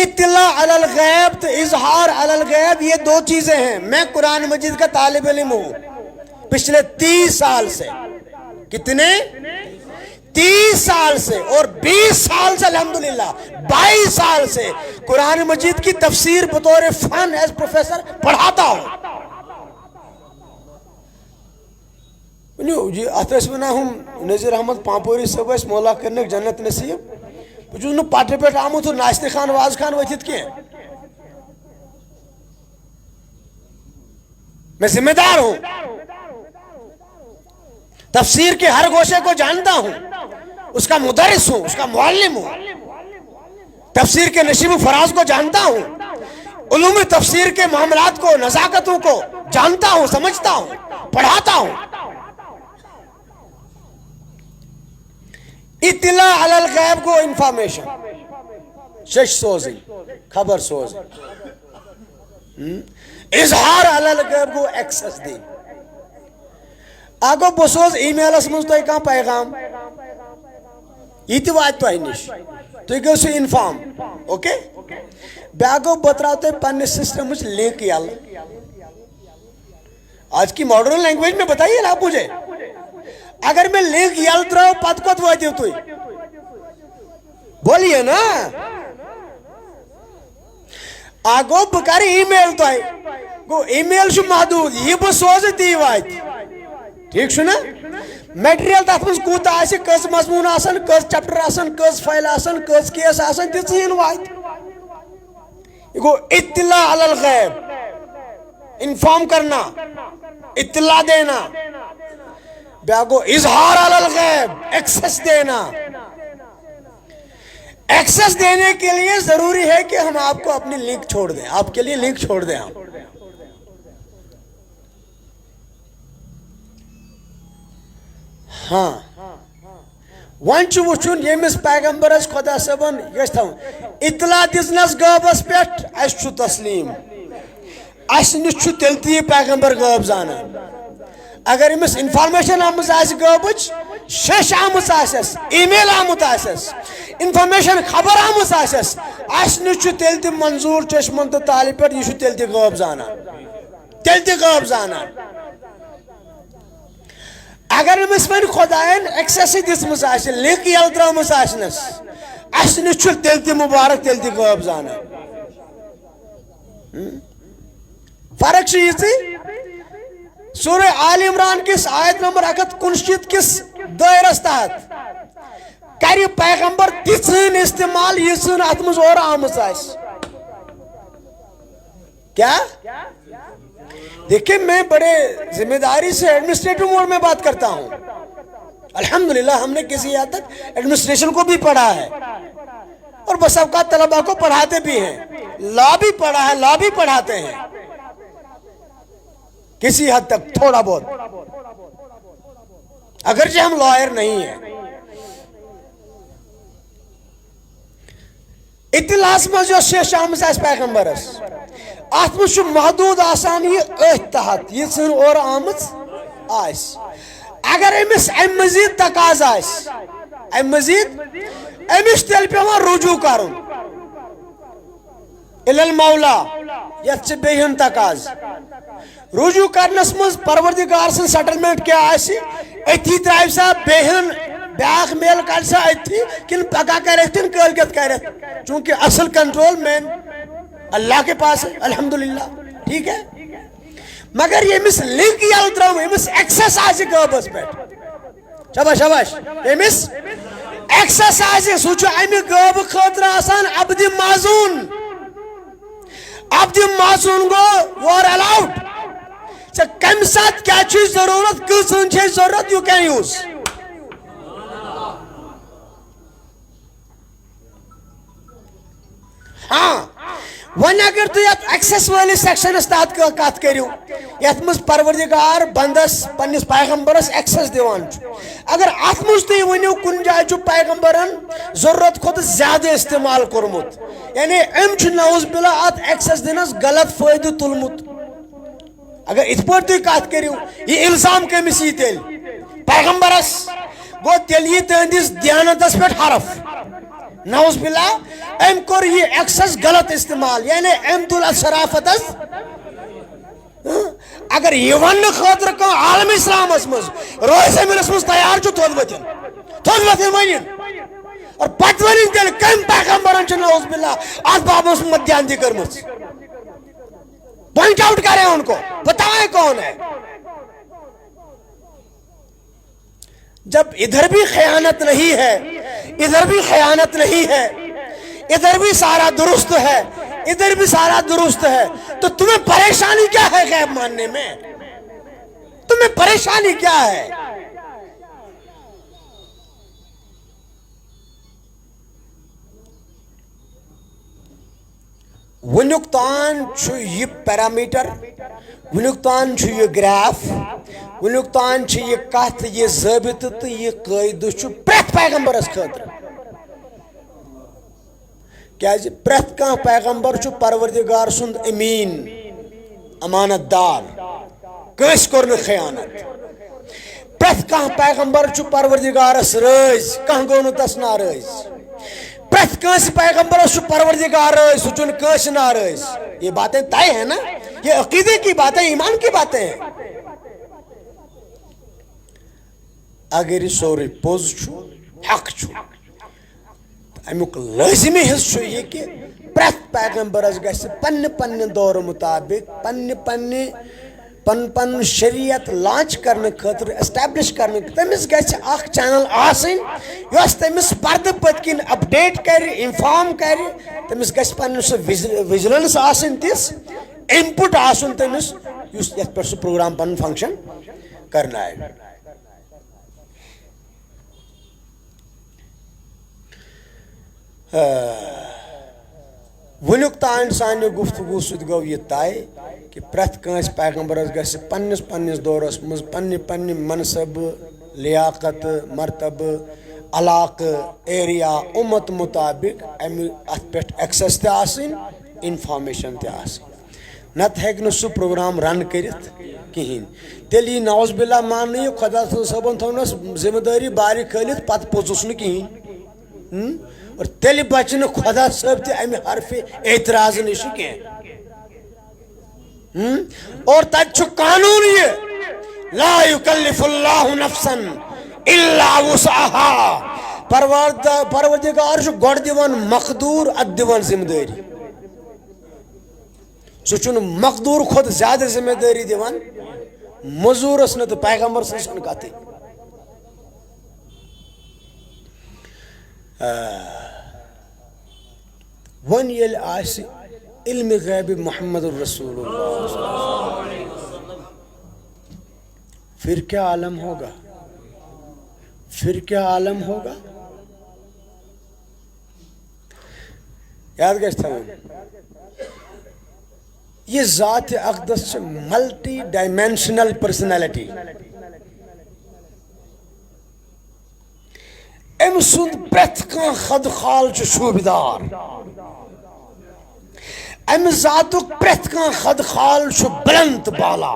اطلاع علی الغیب تو اظہار علی الغیب یہ دو چیزیں ہیں میں قرآن مجید کا طالب علم ہوں پچھلے 30 سال سے کتنے 30 سال سے اور 20 سال سے الحمدللہ 22 سال سے قرآن مجید کی تفسیر بطور فن ایز پروفیسر پڑھاتا ہوں جی اتھ ونان ہم نذیر احمد پامپوری صاحب مولا کرنک جنت نصیب بہت نا پٹہ پہ آمت ناشتہ خان واز خان ورتھ کی میں ذمہ دار ہوں تفسیر کے ہر گوشے کو جانتا ہوں، اس کا مدرس ہوں، اس کا معلم ہوں، تفسیر کے نشیب و فراز کو جانتا ہوں، علوم تفسیر کے معاملات کو، نزاکتوں کو جانتا ہوں، سمجھتا ہوں، پڑھاتا ہوں۔ اطلاع علی الغیب کو انفارمیشن، شش سوزی، خبر سوزی، اظہار علی الغیب کو ایکسس دی۔ اگو بہ سوز ای میلس مز تہ کانٛہہ پیغام، یہ تہ واتہِ تۄہہِ نِش، تُہۍ گٔژھِو انفارم، اوکے؟ بیٛاکھ گوٚو بہٕ ترٛاوٕ تۄہہِ پننِس سسٹمٕچ لنک یلہٕ۔ آج کی ماڈرن لینگویج میں بتائیے نا آپ مجھے، اگر میں لنک یلہٕ ترٛاوٕ پتہٕ کوٚت وٲتِو تُہۍ؟ بولیے نا۔ اکھ گوٚو بہٕ کرٕ ای میل تۄہہِ، گوٚو ای میل چھُ محدوٗد، یہِ بہٕ سوزٕ تی واتہِ، ٹھیک چھُ نا؟ میٹیریل تتھ منٛز کوٗتاہ آسہِ، کٔژ مضموٗن آسن، کٔژ چیپٹر آسن، کٔژ فایل آسن، کٔژ کیس آسن، تیٖژٕے واتہِ۔ یہ گو اطلاع علی الغیب، انفارم کرنا، اطلاع دینا۔ بیاکھ گو اظہار علی الغیب، ایکسس دینا۔ ایکسس دینے کے لیے ضروری ہے کہ ہم آپ کو اپنی لنک چھوڑ دیں، آپ کے لیے لنک چھوڑ دیں ہم۔ ہاں ون چھ وچھن یمس پیغمبرس خدا صٲبن گژھِ تھاوُن اطلاع دِژنس غٲبس پٮ۪ٹھ، اسہِ چھُ تسلیم، اسہِ نِش چھُ تیٚلہِ تہِ یہِ پیغمبر غٲب زانان۔ اگر أمِس انفارمیشن آمٕژ آسہِ غٲبٕچ، شش آمٕژ آسٮ۪س، ای میل آمُت آسٮ۪س، انفارمیشن خبر آمٕژ آسٮ۪س، اسہِ نِش چھُ تیٚلہِ تہِ منظور چشمن تہٕ تالہِ پٮ۪ٹھ، یہِ چھُ تیٚلہِ تہِ غٲب زانان، تیٚلہِ تہِ غٲب زانان۔ اگر أمِس وۄنۍ خۄدایَن ایکسیسٕے دِژمٕژ آسہِ، لِنک یلہٕ ترٛٲومٕژ آسنَس، اسہِ نِش چھُ تیٚلہِ تہِ مُبارک، تیٚلہِ تہِ غٲب زانان۔ فرق چھِ یِژٕے، سورہ آل عمران کس آیت نمبر 169 کس دائرس تحت کرِ پیغمبر تِژھن استعمال یِژھن اتھ منٛز اورٕ آمٕژ آسہِ۔ کیا؟ دیکھیں میں بڑے ذمہ داری سے ایڈمنسٹریٹو موڈ میں بات کرتا ہوں۔ الحمدللہ ہم نے کسی حد تک ایڈمنسٹریشن کو بھی پڑھا ہے، اور بس اوقات طلباء کو پڑھاتے بھی ہیں، لا بھی پڑھا ہے، لا بھی پڑھاتے ہیں کسی حد تک، تھوڑا بہت، اگرچہ ہم لائر نہیں ہیں۔ اطلاعس مز جو شیش آمٕژ آسہِ پیغمبرس، اتھ منٛز چھُ محدوٗد آسان یہِ أتھۍ تحت یِژھن اورٕ آمٕژ آسہِ۔ اگر أمِس امہِ مزید تقاض آسہِ، امہِ مزید، أمِس تیٚلہِ پیٚوان رجوع کرُن اِلى المولا، یتھ چھِ بیٚیہِ ہُنٛد تقاض۔ رجوع کرنس منٛز پروردگار سٕنٛز سیٹلمنٹ کیٛاہ آسہِ، أتھی ترٛاوِ سا بیٚیہِ ہُن بیٛاکھ میل کڑِ سا أتھی، کِنہٕ پگاہ کرٮ۪کھ کِنہٕ کٲلکٮ۪تھ کرٮ۪کھ، چونکہ اصل کنٹرول مین اللہ کے پاس ہے، الحمدللہ، ٹھیک ہے۔ مگر یمس لنک یلہٕ ترٛٲو، یمس ایکسس آسہِ غٲبس پٮ۪ٹھ، شاباش شاباش، یمس ایکسس آسہِ، سُہ چھُ امہِ غٲبہٕ خٲطرٕ آسان عبدِ معذوٗن۔ عبدِ معذوٗن گوٚو یور الاؤڈ، ژےٚ کمہِ ساتہٕ کیٛاہ چھُے ضروٗرت، کۭژہن چھے ضروٗرت، یوٗ کین یوٗز۔ ہاں وۄنۍ اگر تُہۍ یتھ ایکسس وٲلِس سیکشنس تحت کتھ کٔرِو، یتھ منٛز پروردگار بندس پننس پیغمبرس ایکسس دِوان چھُ، اگر اتھ منٛز تُہۍ ؤنِو کُنہِ جایہِ چھُ پیغمبرن ضروٗرت کھۄتہٕ زیادٕ استعمال کوٚرمُت، یعنی أمۍ چھُ نعوذ باللہ اتھ ایکسس دِنس غلط فٲیدٕ تُلمُت، اگر یِتھ پٲٹھۍ تُہۍ کتھ کٔرِو، یہِ الزام کٔمِس یی تیٚلہِ؟ پیغمبرس، گوٚو تیٚلہِ یی تُہنٛدِس دیانتس پٮ۪ٹھ حرف، نعوذ باللہ أمۍ کوٚر یہِ ایکسس غلط استعمال، یعنی أمۍ تُل اتھ شرافتس۔ اگر یہِ وننہٕ خٲطرٕ کانٛہہ عالم اسلامس منٛز روزِ زٔمیٖنس منٛز تیار چھُ، تھوٚد ؤتھِن ؤنِن، اور پتہٕ ؤنِن تیٚلہِ کٔمۍ پیغمبرن چھِ نعوذ باللہ اتھ بابس منٛز مدیاندی کٔرمٕژ، پوائنٹ آؤٹ کریں ان کو، بتائیں کون ہے۔ جب ادھر بھی خیانت نہیں ہے، ادھر بھی خیانت نہیں ہے، ادھر بھی سارا درست ہے، ادھر بھی سارا درست ہے، تو تمہیں پریشانی کیا ہے غیب ماننے میں؟ تمہیں پریشانی کیا ہے؟ ونیک تان یہ پیرامیٹر، ونیک تان یہ گراف، ونیک تان یہ کت، یہ ضابطہ تو یہ قاعدہ پریت پیغمبرس خاطر، کیازِ پریت کان پیغمبر پروردگار سند امین، امانت دار، کس کور خیانت، پریت کان پیغمبر پروردگارس رٲضۍ، کانٛہہ گوٚو نہٕ تس ناراض، پریت کانٛسہِ پیغمبرس پروردگار رٲضۍ، سُہ چھُنہٕ کٲنٛسہِ ناراض۔ یہ باتیں طے ہیں نا، یہ عقیدے کی باتیں، ایمان کی باتیں ہیں۔ اگر یہ سورُے پوٚز چھُ، حق چھُ، امیُک لٲزمی حصہٕ چھُ یہ کہ پریت پیغمبرس گژھِ پننہِ پننہِ دور مطابق پن شریعت لانچ کرنے خاطر، اسٹیبلش کرنے، تمس گژھِ اکھ چینل آسٕنۍ یۄس تمس پردٕ پٔتۍ کِنۍ اپڈیٹ کرِ، انفارم کرِ، تمس گژھِ پنٕنۍ سۄ وجلنس آسٕنۍ تِژھ، انپٹ آسُن تمس یُس یتھ پٮ۪ٹھ سُہ پروگرام پنُن فنکشن کرنایہِ۔ ونیُک تام سانہِ گفتگو سۭتۍ گوٚو یہِ طے کہ پریت کٲنٛسہِ پیغمبرس گژھِ پننس دورس منٛز پننہِ منصبہٕ، لیاقت، مرتبہٕ، علاقہٕ، ایریا، اُمت مطابق اتھ پٮ۪ٹھ ایکسس تہِ آسٕنۍ، انفارمیشن تہِ آسٕنۍ، نتہٕ ہیٚکہِ نہٕ سُہ پروگرام رن کٔرِتھ کہیٖنۍ۔ تیٚلہِ یی نعوذ باللہ ماننہٕ یہِ خۄدا صٲبن تھٲونس ذمہٕ دٲری بارِ کھٲلِتھ، پتہٕ پوٚژُس نہٕ کہیٖنۍ، اور تیٚلہِ بچہِ نہٕ خۄدا صٲب تہِ امہِ حرفِ اعتراض نِش کینٛہہ۔ اور تت چھُ قانون یہ، لا یکلف اللہ نفسا الا وسعها، پروردگار چھُ گۄڈٕ دِوان مقدور، ادٕ دِوان ذمہٕ دٲری، سُہ چھُنہٕ مقدور کھۄتہٕ زیادٕ ذمہٕ دٲری دِوان موٚزوٗرس نہٕ تہٕ پیغمبر سٕنٛز چھنہٕ کتھٕے۔ وۄنۍ ییٚلہِ آسہِ علم غیب محمد الرسول اللہ، پھر کیا عالم ہوگا، پھر کیا عالم ہوگا؟ یاد گژھِ تھاوُن یہ ذات اقدس ملٹی ڈائمینشنل پرسنالٹی، أمۍ سُنٛد پرٛٮ۪تھ کانٛہہ خدخال چھُ شوٗبِدار، امہِ ذاتُک پرٛٮ۪تھ کانٛہہ خدخال چھُ بلند تہٕ بالا،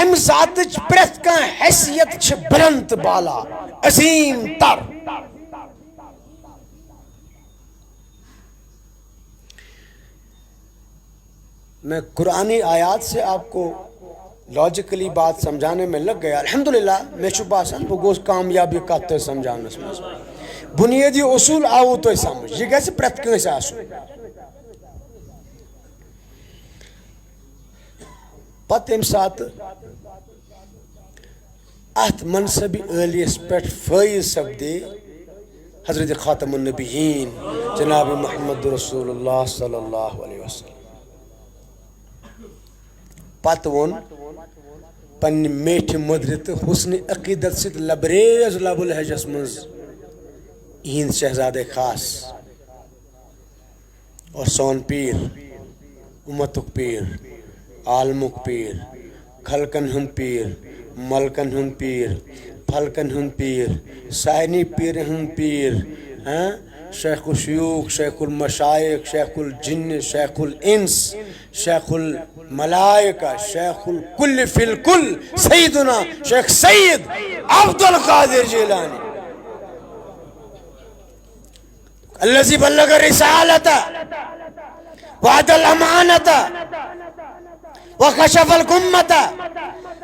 امہِ ذاتٕچ پرٛٮ۪تھ کانٛہہ حیثیت چھِ بلند تہٕ بالا، عظیٖم تر۔ میں قرآنی آیات سے آپ کو لاجیکلی بات سمجھانے میں لگ گیا، الحمدللہ میں چھُ باسان بہٕ گوٚوُس کامیاب یہِ کتھ تۄہہِ سمجھاونس منٛز، بُنیٲدی اصوٗل آوُ تۄہہِ سمجھ، یہِ گژھِ پرٛٮ۪تھ کٲنٛسہِ آسُن۔ پتہٕ ییٚمہِ ساتہٕ اتھ منصبِ عالیس پٮ۪ٹھ فٲیض سپدے حضرت خاتم النبیین جناب محمد رسول اللہ صلی اللہ علیہ وسلم، پتہٕ ووٚن پننہِ میٹھِ مٔدرِ تہٕ حسنِ عقیدت سۭتۍ لبریز لب الحجس منٛز یِہنٛد شہزادے خاص اور سون پیر، اُمتُک پیر، عالمُک پیر، خلقن ہُنٛد پیر، ملکن ہُنٛد پیر، فلکن ہُنٛد پیر، سارنٕے پیٖرن ہُنٛد پیر، شیخ الشیوخ، شیخ المشائخ، شیخ الجن، شیخ الانس، شیخ الملائکہ، شیخ الکل فی الکل، سیدنا شیخ سید عبد القادر جیلانی الذی بلغ الرسالۃ وأدى الأمانة وكشف الغمة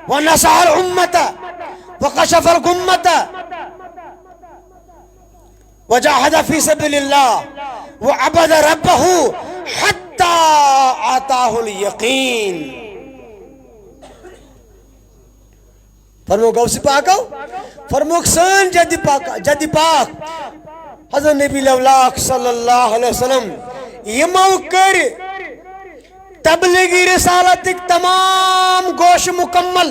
ونصح الأمة وكشف الغمة وجاهد في سبيل الله وعبد ربه حتى آتاه اليقين۔ فرمو غوث پاکو، فرمو سن جد پاک حضرت نبی لولاک صلی اللہ علیہ وسلم یمو کر تبلیغی رسالتک تمام گوش مکمل،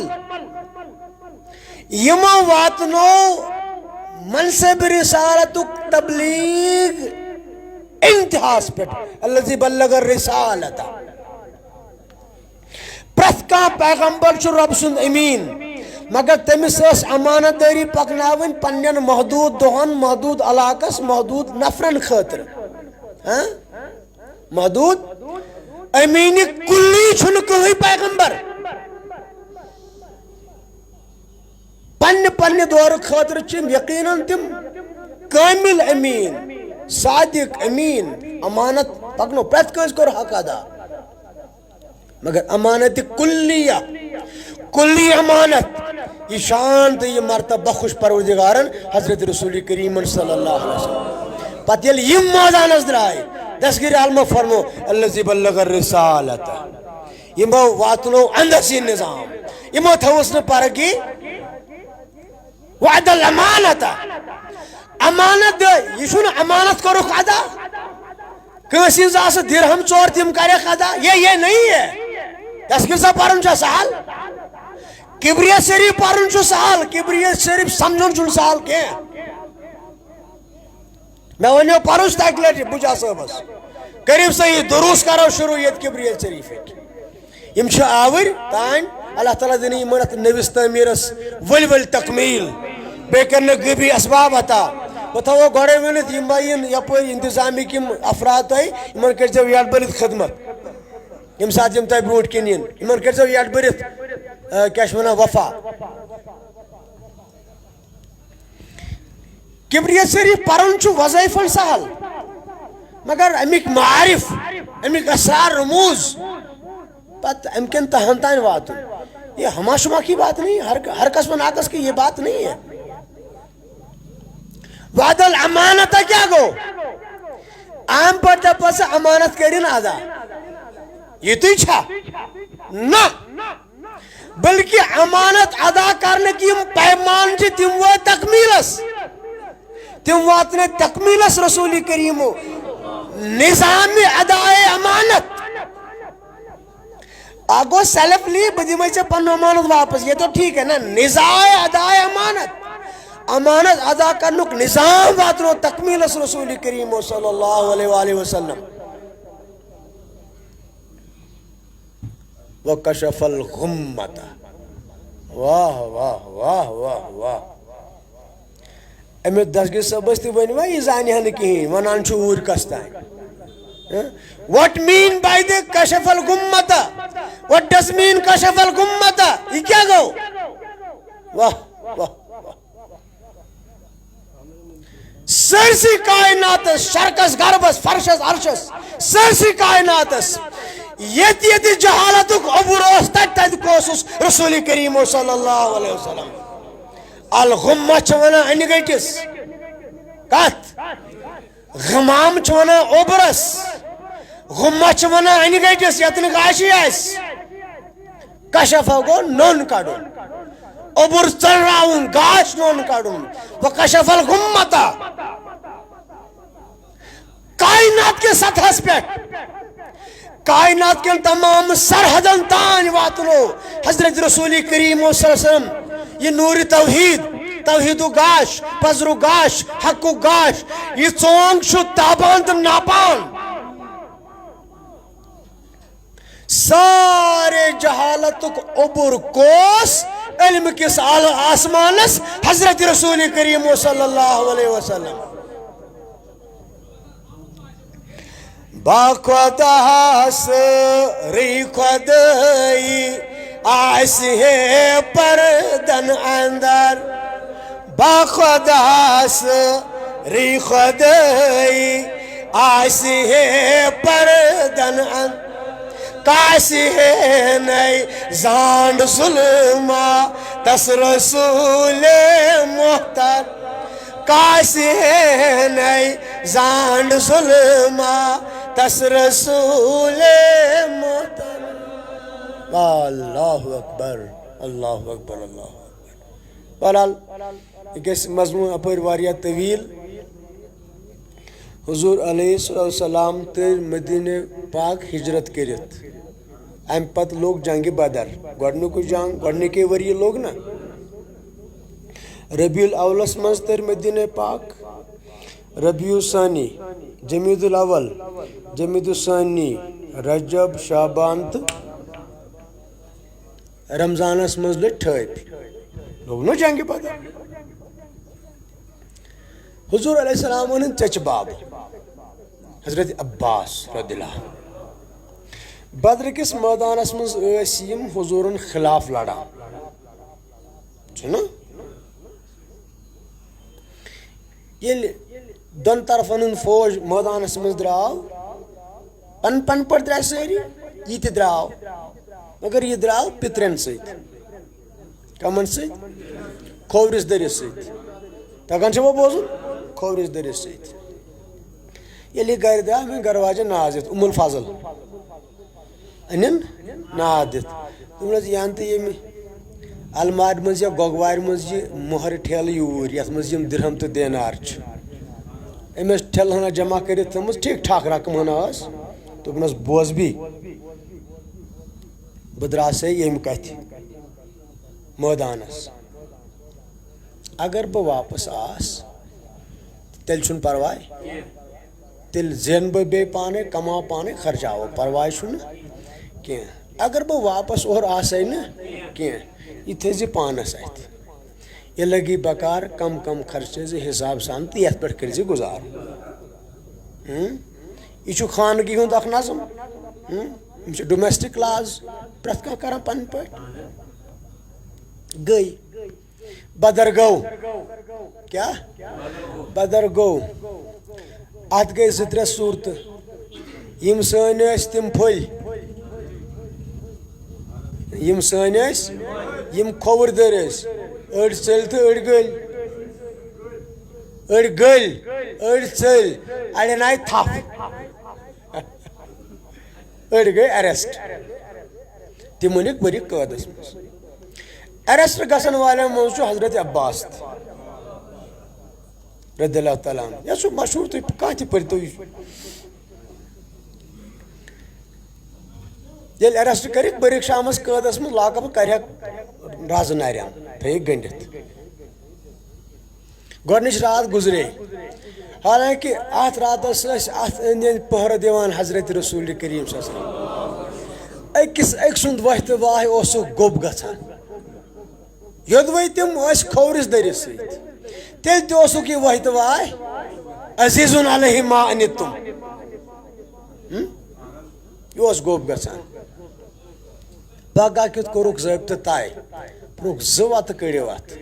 یمو واتنو منصب رسالتک تبلیغ انتہاس پہ الذی بلغ الرسالۃ پرت کان پیغمبر چھ رب سند امین مگر تمس اس امانت داری پکناون پنن محدود دہن محدود علاقس محدود نفرن خاطر محدود امین کلی چھن کہی پیغمبر پنہ دور خاطر چم یقیناً تم کامل امین صادق امین امانت پکنو پرت کنس کر حق ادا مگر امانت کلی امانت یہ شان تو یہ مرتبہ خوش پروردگارن حضرت رسول کریم صلی اللہ علیہ وسلم پتہ یل یم مازانس درائے دستگیر عالمہ فرمو الذی بلغ الرسالۃ یمو واتنو اندسی نظام یمو تھوس نہ پرگی وعد الامانت امانت یہ چھن امانت کرو ادا کنس آس درہم ژور تم کرے ادا یہ نہیں ہے دس کسا پرن چھ سہل کبریت شریف پرن چھ سہل کبریت شریف سمجھن چھ سہل کی میں ونیو پرس تک لٹہ بجا صاحبس کرو صحیح دروس کرو شروع یت کبریت شریف یم چھ آور تان اللہ تعالیٰ دن یمن ات نوس تعمیرس ول تکمیل بے کرنے غبی اسباب عطا بہ تھو گوڑے ونت یم این یپر انتظامک یم افراد تہ یمن کرزو یاد برت خدمت یم سات یم تہ بروٹ کن ین یمن کرزو یاد برت کیا ونان وفا کبریت شریف پرن چھ وظائفن سہل مگر امیک معارف امیک اسرار رموز پتہ ام کن تہن تان واتن یہ ہما شما کی بات نہیں ہر قسم ناقص کی یہ بات نہیں ہے وعد الامانت کیا گو عام پر دپس امانت کرن ادا یہ تو چھا نہ بلکہ امانت ادا کرنے کی پیمان چھ تم وہ تکمیلس تم واتنے تکمیلس رسول کریم نظام ادائے امانت آگو سیلف لی بدیمائی سے پنو امانت واپس یہ تو ٹھیک ہے نا نظام ادائے امانت امانت ادا کرنک نظام واتنو تکمیلس رسول کریم صلی اللہ علیہ وآلہ وسلم وکشف الغمت واہ واہ واہ واہ واہ امیت دسگی سبس تی ونی وائی زانی ہن کہیں ونان چھو اور کستائیں What mean by the kashaf al-gummata? What does mean kashaf al-gummata? یہ کیا گو واہ واہ سرسی کائناتس شرکس غربس فرشس عرشس سرسی کائناتس یتی جہالتک عبور اوس تت کوسس رسول کریم صلی اللہ علیہ وسلم الغمہ چونا انگیٹس کت غمام چونا اوبرس غمہ چونا انگیٹس یتن گاشی ایس کشفہ گو نون کڑون عبور چل راؤن گاش نون کڑون وکشف الغمتا کائنات کے سطح پہ کائنات کے تمام سرحدن تان واتنو حضرت رسول کریم صلی اللہ علیہ وسلم یہ نور توحید توحید و گاش پزر و گاش حق و گاش یہ چونگ شو تابان تو ناپان سارے جہالتک عبور کوس علم کس آسمانس حضرت رسول کریم صلی اللہ علیہ وسلم باخدا سری خدائی آسی ہے پردن اندر باخدا سری خدائی آسی ہے پردن اندر کاسی ہے نئی زانڈ ظلمہ تس رسول محتر کاسی ہے نئی زانڈ ظلمہ تس رسول محتر اللہ اکبر اللہ اکبر اللہ اکبر بہرحال یہ مضمون اپر واریاہ طویل حضور علیہ السلام تر مدینہ پاک ہجرت کرت ام پت لوگ جنگ بدر گۄڈنیُک جنگ گۄڈنِکے ؤری لوگ نا ربیع الاولس مز تر مدینہ پاک ربیع الثانی جمیدہ الاول جمیدہ الثانی رجب شعبان تو رمضانس مز لگ ٹھپ لوگ نا جنگ پتہ حضور علیہ السلام ون چچ باب حضرت عباس رضی اللہ بدر کس میدانس مز یم حضورن خلاف لڑان چھنا یل دون طرفن فوج میدانس مز دراو پن پن پر درا ساری یہ تہ دراو مگر یہ دراو پترن ست کمن ست کھوورس درس ست تگان چھو بوزن کھوورس درس ست یل گھر درا میں گھر واجہ ناز دت ام الفضل انن ناز دت تم یان تہ یم المار مز یا گوگوار مز یہ مہر ٹھیل یور یت مز یم درہم تو دینار چھ امس ٹھیل ہنا جمع کرت تھمس ٹھیک ٹھاک رقم ہنا اس دوپنس بوز بھی بہ دراسے یم کتھ میدانس اگر بہ واپس آس تیل چھن پرواے تیل زین بہ بے پانے کما پانے خرچاو پرواے چھن کی اگر بہ واپس اور آسے نا کی یہ تھز پانس ات یہ لگی بکار کم کم خرچے حساب سان تو یت پہ کر گزار یہ خانگی ہند اخ نظم ڈومیسٹک لاز پریت کھانا کران پن پہ گئی بدر گو کیا بدر گو ات گئی زٕ ترٛےٚ صورت یم سن تم پھل یم سن یم کھوور در اڑ ژٔلۍ تو اڑ گٔلۍ اڑ گٔلۍ اڑ ژٔلۍ اڑین آیہِ تھپھ اڑ گٔے ایرسٹ تم أنِکھ ؤری قٲدس منٛز ایرسٹ گژھن والٮ۪ن منٛز چھُ حضرت عباس رضی اللہ تعالیٰ عنہ یہ چھُ مشہوٗر تُہۍ کانٛہہ تہِ پٔرۍتو ییٚلہِ ایرسٹ کٔرِکھ بٔرِکھ شامس قٲدس منٛز لاکپ کرہکھ رازٕ نارٮ۪ن تھٲیِکھ گٔنڈِتھ گۄڈنِچ رات گُزرے حالانکہ اتھ راتس ٲسۍ اتھ أنٛدۍ أنٛدۍ پٔہرٕ دِوان حضرت رسول کریم صلی اللہ علیہ وسلم أکِس أکۍ سُنٛد وۄتھِ تہٕ واہہِ اوسُکھ گوٚب گژھان یوٚدوے تِم ٲسۍ کھوورِس دٔرِس سۭتۍ تیٚلہِ تہِ اوسُکھ یہِ وۄتھِ تہٕ واے عزیٖزُن علیہ ما أنِتُم یہِ اوس گوٚب گژھان پگاہ کیُتھ کوٚرُکھ ضٲبطہٕ طے پرٛوٚکھ زٕ وَتہٕ کٔڑِو اَتھ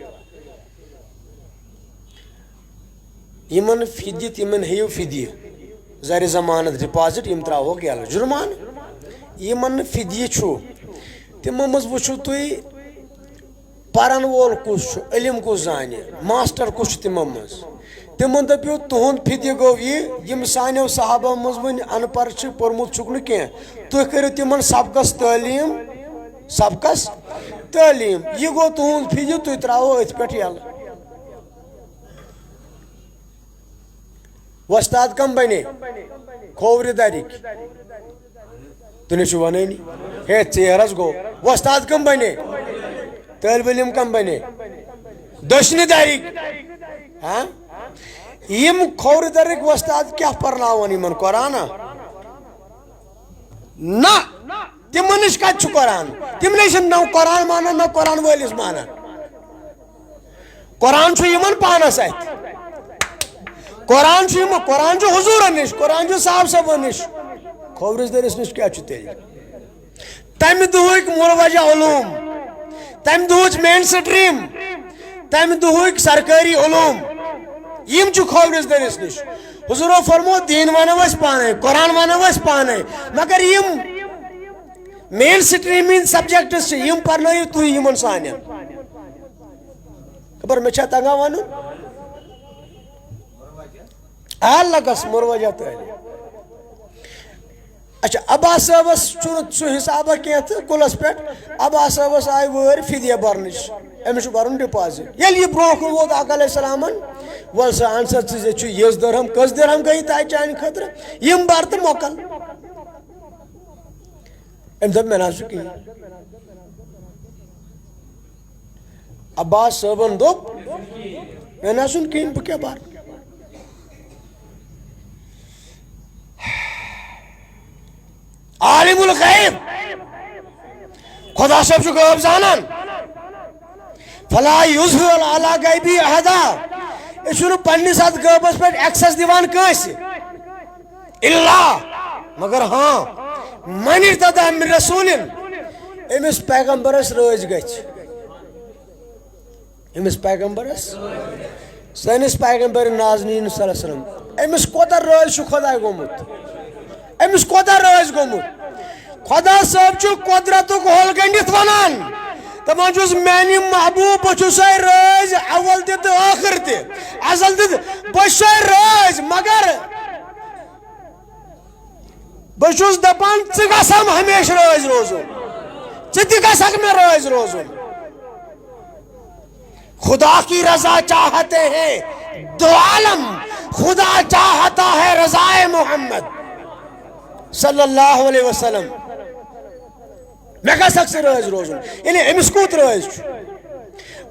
یِمن فِدیہِ یِمن ہیٚیِو فِدیہِ زرِ ضمانت ڈِپازِٹ یِم ترٛاوہوکھ یَلہٕ جُرمانہٕ یِمن نہٕ فِدیہِ چھُ تِمو منٛز وٕچھِو تُہۍ پرن وول کُس چھُ علم کُس زانہِ ماسٹر کُس چھُ تِمو منٛز تِمن دٔپِو تُہُنٛد فِدیہِ گوٚو یہِ یِم سانیو صحابو منٛز وۄنۍ ان پڑھ چھِ پوٚرمُت چھُکھ نہٕ کینٛہہ تُہۍ کٔرِو تِمن سبقس تعلیٖم سبقس تعلیٖم یہِ گوٚو تُہُنٛد فِدیہِ تُہۍ ترٛاوو أتھۍ پٮ۪ٹھ یَلہٕ وۄستاد کم بنے کھوورِ دَرِکۍ تُہۍ نَے چھِو وَنٲنی ہے ژیر حظ گوٚو وۄستاد کم بنے طٲلبہِ علم کم بنے دٔچھنہِ دَرِکۍ ہاں یِم کھوورِ دَرٕکۍ وۄستاد کیٛاہ پرناوان یِمن قرآنا نہ تِمن نِش کتہِ چھُ قرآن تِمنٕے چھِنہٕ نہ قرآن مانان نہ قرآن وٲلِس مانان قرآن چھُ یِمن پانس اتھِ قرآن چھُ یِمن قرآن چھُ حضوٗرن نِش قرآن چھُ صاحب صٲبن نِش کھوورِس دٔرِس نِش کیٛاہ چھُ تیٚلہِ تمہِ دۄہٕکۍ مُروَجہ علوٗم تمہِ دۄہٕچ مین سٹریٖم تمہِ دۄہٕکۍ سرکٲری علوٗم یِم چھِ کھوورِس دٔرِس نِش حضوٗرو فرمو دیٖن ونو أسۍ پانے قرآن ونو أسۍ پانے مگر یِم مین سٹریٖم ہٕنٛدۍ سبجکٹس چھِ یِم پرنٲیِو تُہۍ یِمن سانٮ۪ن خبر مےٚ چھا تگان ونُن لگس مُروَجہ تعلیٖم اچھا عباس صٲبس چھُنہٕ سُہ حِسابہ کینٛہہ تہٕ کُلس پٮ۪ٹھ عباس صٲبس آیہِ وٲرۍ فِدیہ برنٕچ أمِس چھُ بَرُن ڈِپازِٹ ییٚلہِ یہِ برونٛہہ کُن ووت آقا علیہ السلامن وَل سا اَن سا ژٕ چھُ یٔژ دِرہم کٔژ دِرہم گٔیی تَتہِ چانہِ خٲطرٕ یِم بر تہٕ مۄکل أمۍ دوٚپ مےٚ نہ حظ چھُ کِہیٖنۍ عباس صٲبن دوٚپ مےٚ نہ حظ چھُنہٕ کِہیٖنۍ بہٕ کیٛاہ بَرٕ عالم الغیب خدا صاحب غیب زانان فلا یظہر علی غیبی احدا یہ پنس ات غیبس پہ ایکسس دیوان کانس الا مگر ہاں من ارتضی من رسول امس پیغمبرس رٲض گژھِ امس پیغمبرس سٲنِس پیغمبر نازنین صلی اللہ علیہ وسلم امس کوتاہ رٲض چھُ خۄداے گوٚمُت امس کوتاہ رٲض گوٚمُت خدا صٲب چھُ قۄدرتُک ہول گٔنڈِتھ ونان دپان چھُس میانہِ محبوب بہٕ چھُسے رٲض اول تہِ تہٕ ٲخر تہِ ازل تہِ بہٕ چھُسے رٲض مگر بہٕ چھُس دپان ژٕ گژھم ہمیشہِ رٲض روزُن ژٕ تہِ گژھکھ مےٚ رٲض روزُن خدا کی رضا چاہتے ہیں دو عالم خدا چاہتا ہے رضائے محمد صلی اللہ علیہ وسلم میں گژھکھ ژٕ رٲض روزُن یعنی أمِس کوٗت رٲض چھُ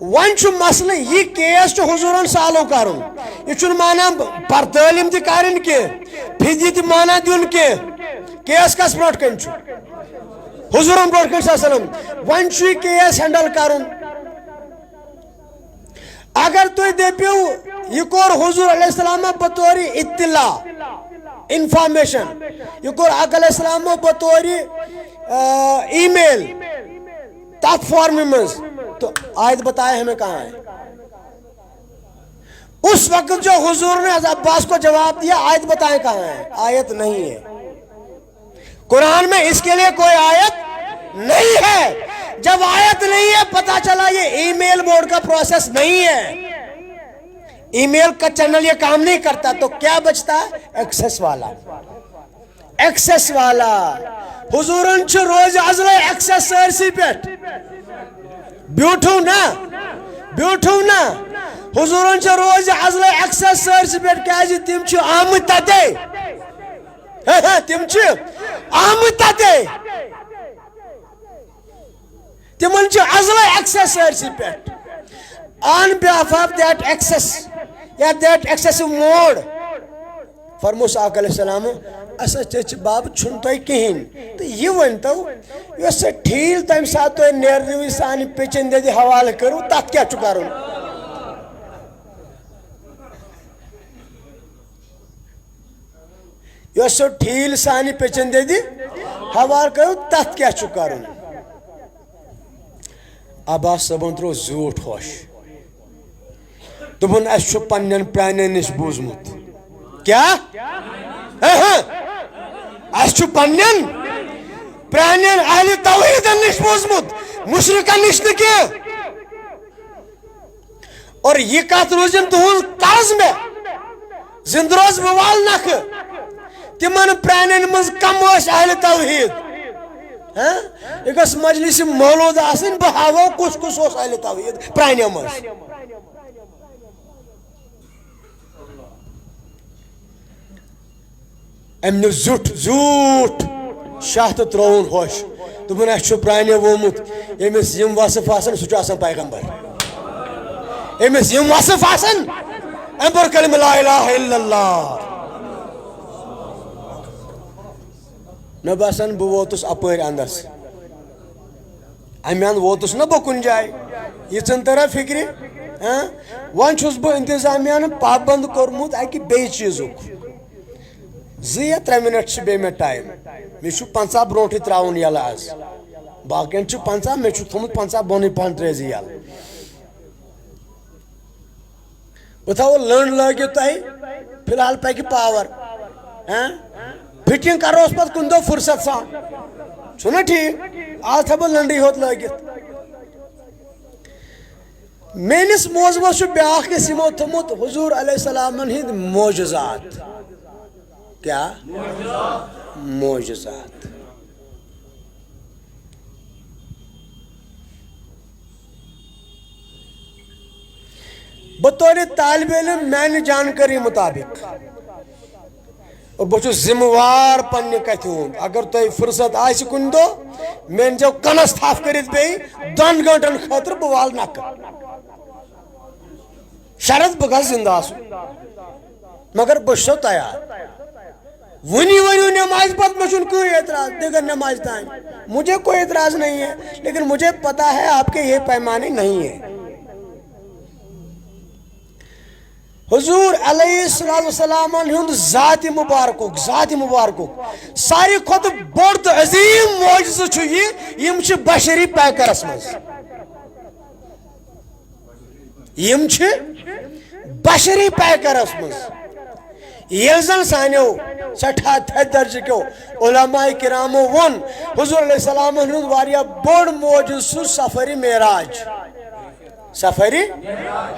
وۄنۍ چھُ مسلہٕ یہِ کیس چھُ حضوٗرن سالو کرُن یہِ چھُنہٕ مانان پرتٲلیٖم تہِ کرٕنۍ کینٛہہ فِدیہِ تہِ مانان دیُن کینٛہہ کیس کس برونٛٹھ کَنہِ چھُ حضوٗرن برونٛٹھ کَنہِ صلی اللہ علیہ وسلم وۄنۍ چھُ یہِ کیس ہینڈل کرُن اگر تُہۍ دٔپِو یہِ کوٚر حضوٗر علیہ السلام بطور اطلاع انفارمیشن یہ کوٚر آقا علیہ السلام بطور ای میل تَتھ فارمہِ منٛز تو آیت بتائے ہمیں کہاں ہے اس وقت جو حضور نے حضرت عباس کو جواب دیا آیت بتائیں کہاں ہے آیت نہیں ہے قرآن میں اس کے لیے کوئی آیت نہیں ہے جب آیت نہیں ہے پتا چلا یہ ای میل بورڈ کا پروسیس نہیں ہے ای میل کا چینل یہ کام نہیں کرتا تو کیا بچتا ہے ایکسس والا ایکسس والا حضورن چھ روز ازل ایکسس سرسی پیٹ بیوٹھو نا حضورن چھ روز ازل ایکسس سرسی پیٹ کیا جی تم چھ آمد تاتے تم چھ آمد تاتے تمن چھ ازل ایکسس سرسی پیٹ on behalf of that excess یا that excessive mode فرموس آقا علیہ السلام اسا چچ باب چھن تو کہین تو یہ ونتو یس ٹھیل تم سات تو نیرنوی سان پیچن دے حوالہ کرو تات کیا چکارو یس ٹھیل سان پیچن دے حوالہ کرو تات کیا چکارو عباس صبن ترو زوٹ ہوش دپن اس پنن پرانن نش بوزمت کیا اس پنن پرانن اہل توحید نش بوزمت مشرکن نش نہ اور یہ کت روزن تہذ قرض میں زند روز بوال نکھ تمن پرانن مز کم اہل توحید یہ گھس مجلس مولود آسن بہ ہاو کس کس اہل توحید پرانو مز امن زوٹ شاہ تو ترون ہوش دپن اس پرانے وومت یمس یم وصف آسن سہ آسان پیغمبر یمس یم وصف آسن امبر کلمہ لا الہ الا اللہ مے باسان بہ ووتس اپر اندس امہ اند ووتس نا بہ کن جائے یہ ترا فکر ون چھس بہ انتظامیہ پابند کورمت اکہ بی چیزک 2 یا 3 منٹ بے میں ٹائم مے 50 برونٹھ تراون یل آز باقین 50 مے تھومت 50 بونی پہن تریز یل بہ تھو لنڈ لگت تہ فی الحال پکہ پاور فٹنگ کروس پتہ کن دو فرصت سان چھنا ٹھیک آج تھو بہ لنڈی ہوت لگت میانس موضوعس بیاکھ یمو تھومت حضور علیہ السلام ہند معجزات کیا معجزات بطور طالب علم میں جانکاری مطابق اور بہت ذمہ وار پنہ کتھ ہند اگر تہ فرصت آس کن دو مین جو کنس تھپ کرت بی 2 گھنٹن خاطر بہ وال نک شرط بہ گھس زندہ آسن مگر بہ چھسو تیار ونی ونیو نماز پت میں چھن کوئی اعتراض دیگر نماز تائیں مجھے کوئی اعتراض نہیں ہے، لیکن مجھے پتا ہے آپ کے یہ پیمانے نہیں ہے۔ حضور علیہ السلام ہند ذات مبارکک ساری کھت بوڑ تو عظیم معجزہ چھو یم چھ بشری پیکرس مز، یم چھ بشری پیکرس مز یل زن سانیو سٹھا تھد درجہ کیو علماء کرامو ون حضور علیہ السلام ہند واریا بوڑ معجزہ سفر معراج، سفر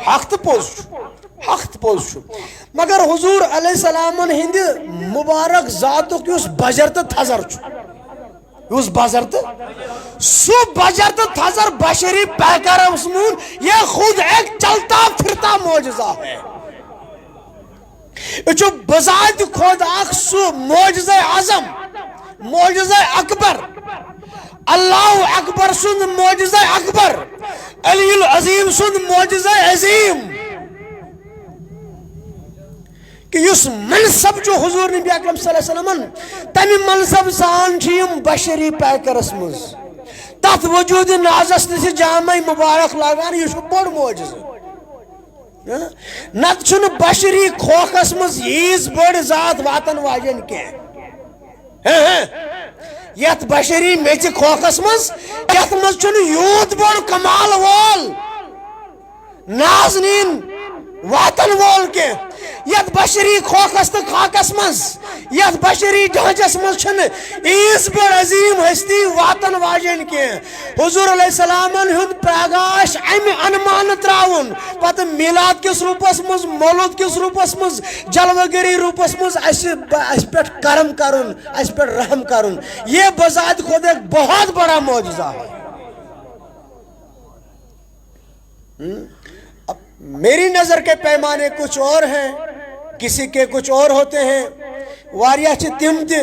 حق پوز مگر حضور علیہ السلام ہند مبارک ذاتک اس بجر تو تھزر اس بجر تو سو بجر تو تھزر بشری پیکر اسمون یہ خود ایک چلتا پھرتا معجزہ ہے، یہ بذات خود اخ سو معجزہ اعظم، معجزہ اکبر، اللہ اکبر سند معجزہ اکبر، علی العظیم سند معجزہ عظیم کہ اس منصب جو حضور نبی اکرم صلی اللہ علیہ وسلم تمی منصب سان چھیم بشری پیکرس مز تات وجود نازس نسی جامع مبارک لاگان یہ چھو بڑ معجزہ، نت چھن بشری کھوکس مز ییز بڑ ذات واتن واجن کے یت بشری میچ کھوکس مز یت مز چھن یوت بڑ کمال وول نازنین واتن وول کے یت بشری کھوکس تو خاکس مز یت بشری ڈھانچس مز چھن ایس بڑ عظیم ہستی واتن واجن کے حضور علیہ السلام ہند پیغاش ام انمان تراون پتہ میلاد کس روپس مز مولود کس روپس مز جلوگری روپس مز اس پہ کرم کرن اس پہ رحم کرن یہ بذات خود ایک بہت بڑا معجزہ ہے۔ میری نظر کے پیمانے کچھ اور ہیں، کسی کے کچھ اور ہوتے ہیں، واریہ چھ تم تی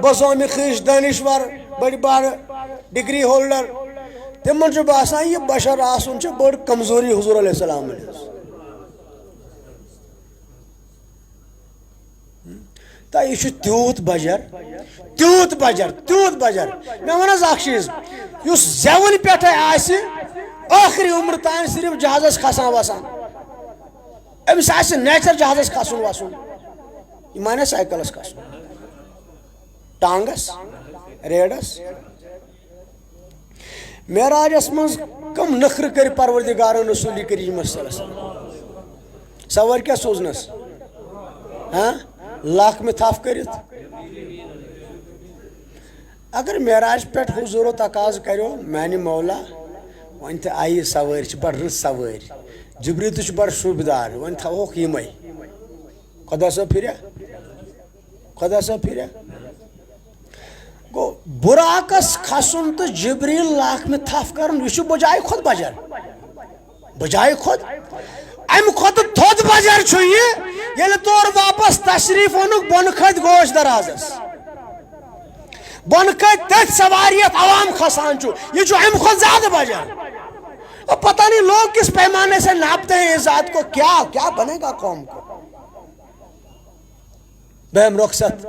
بزومی خیش دانشور بڑی بار ڈگری ہولڈر تمن چھ باسان یہ بشر آسن چھ بڑ کمزوری حضور علیہ السلام تا یہ چھ تیوت بجر میں ونز اخ چیز اس زیون پیٹھ آسی آخری عمر تان صرف جہازس کھسان وسان امس آسہ نیچر جہازس کھسن وسن یہ مانے سائیکلس کھسن ٹانگس ریڈس معراجس مز کم نخر کر پروردگارن رسول کریم صلی اللہ علیہ وسلم سوار کیا سوزنس لاکھ میں تھاف کرت اگر معراج پہ حضور و تقاض کرو میانہ مولا ون تہ آئی سوار بڑ رت سوار جبریل تہ بڑ شوبدار ون تھوک یمے خدا صاحب پھریا گو براکس کھسن تو جبریل لاکھ میں تھف کرن یہ بجائے خود ام خود تھود بجر چھ یہ تور واپس تشریف اونک بن کھت گوش درازس بن کھت تت سواریت عوام کھسان یہ ام خود زیادہ بجر اور پتہ نہیں لوگ کس پیمانے سے ناپتے ہیں اس ذات کو، کیا بنے گا قوم کو بہم رخصت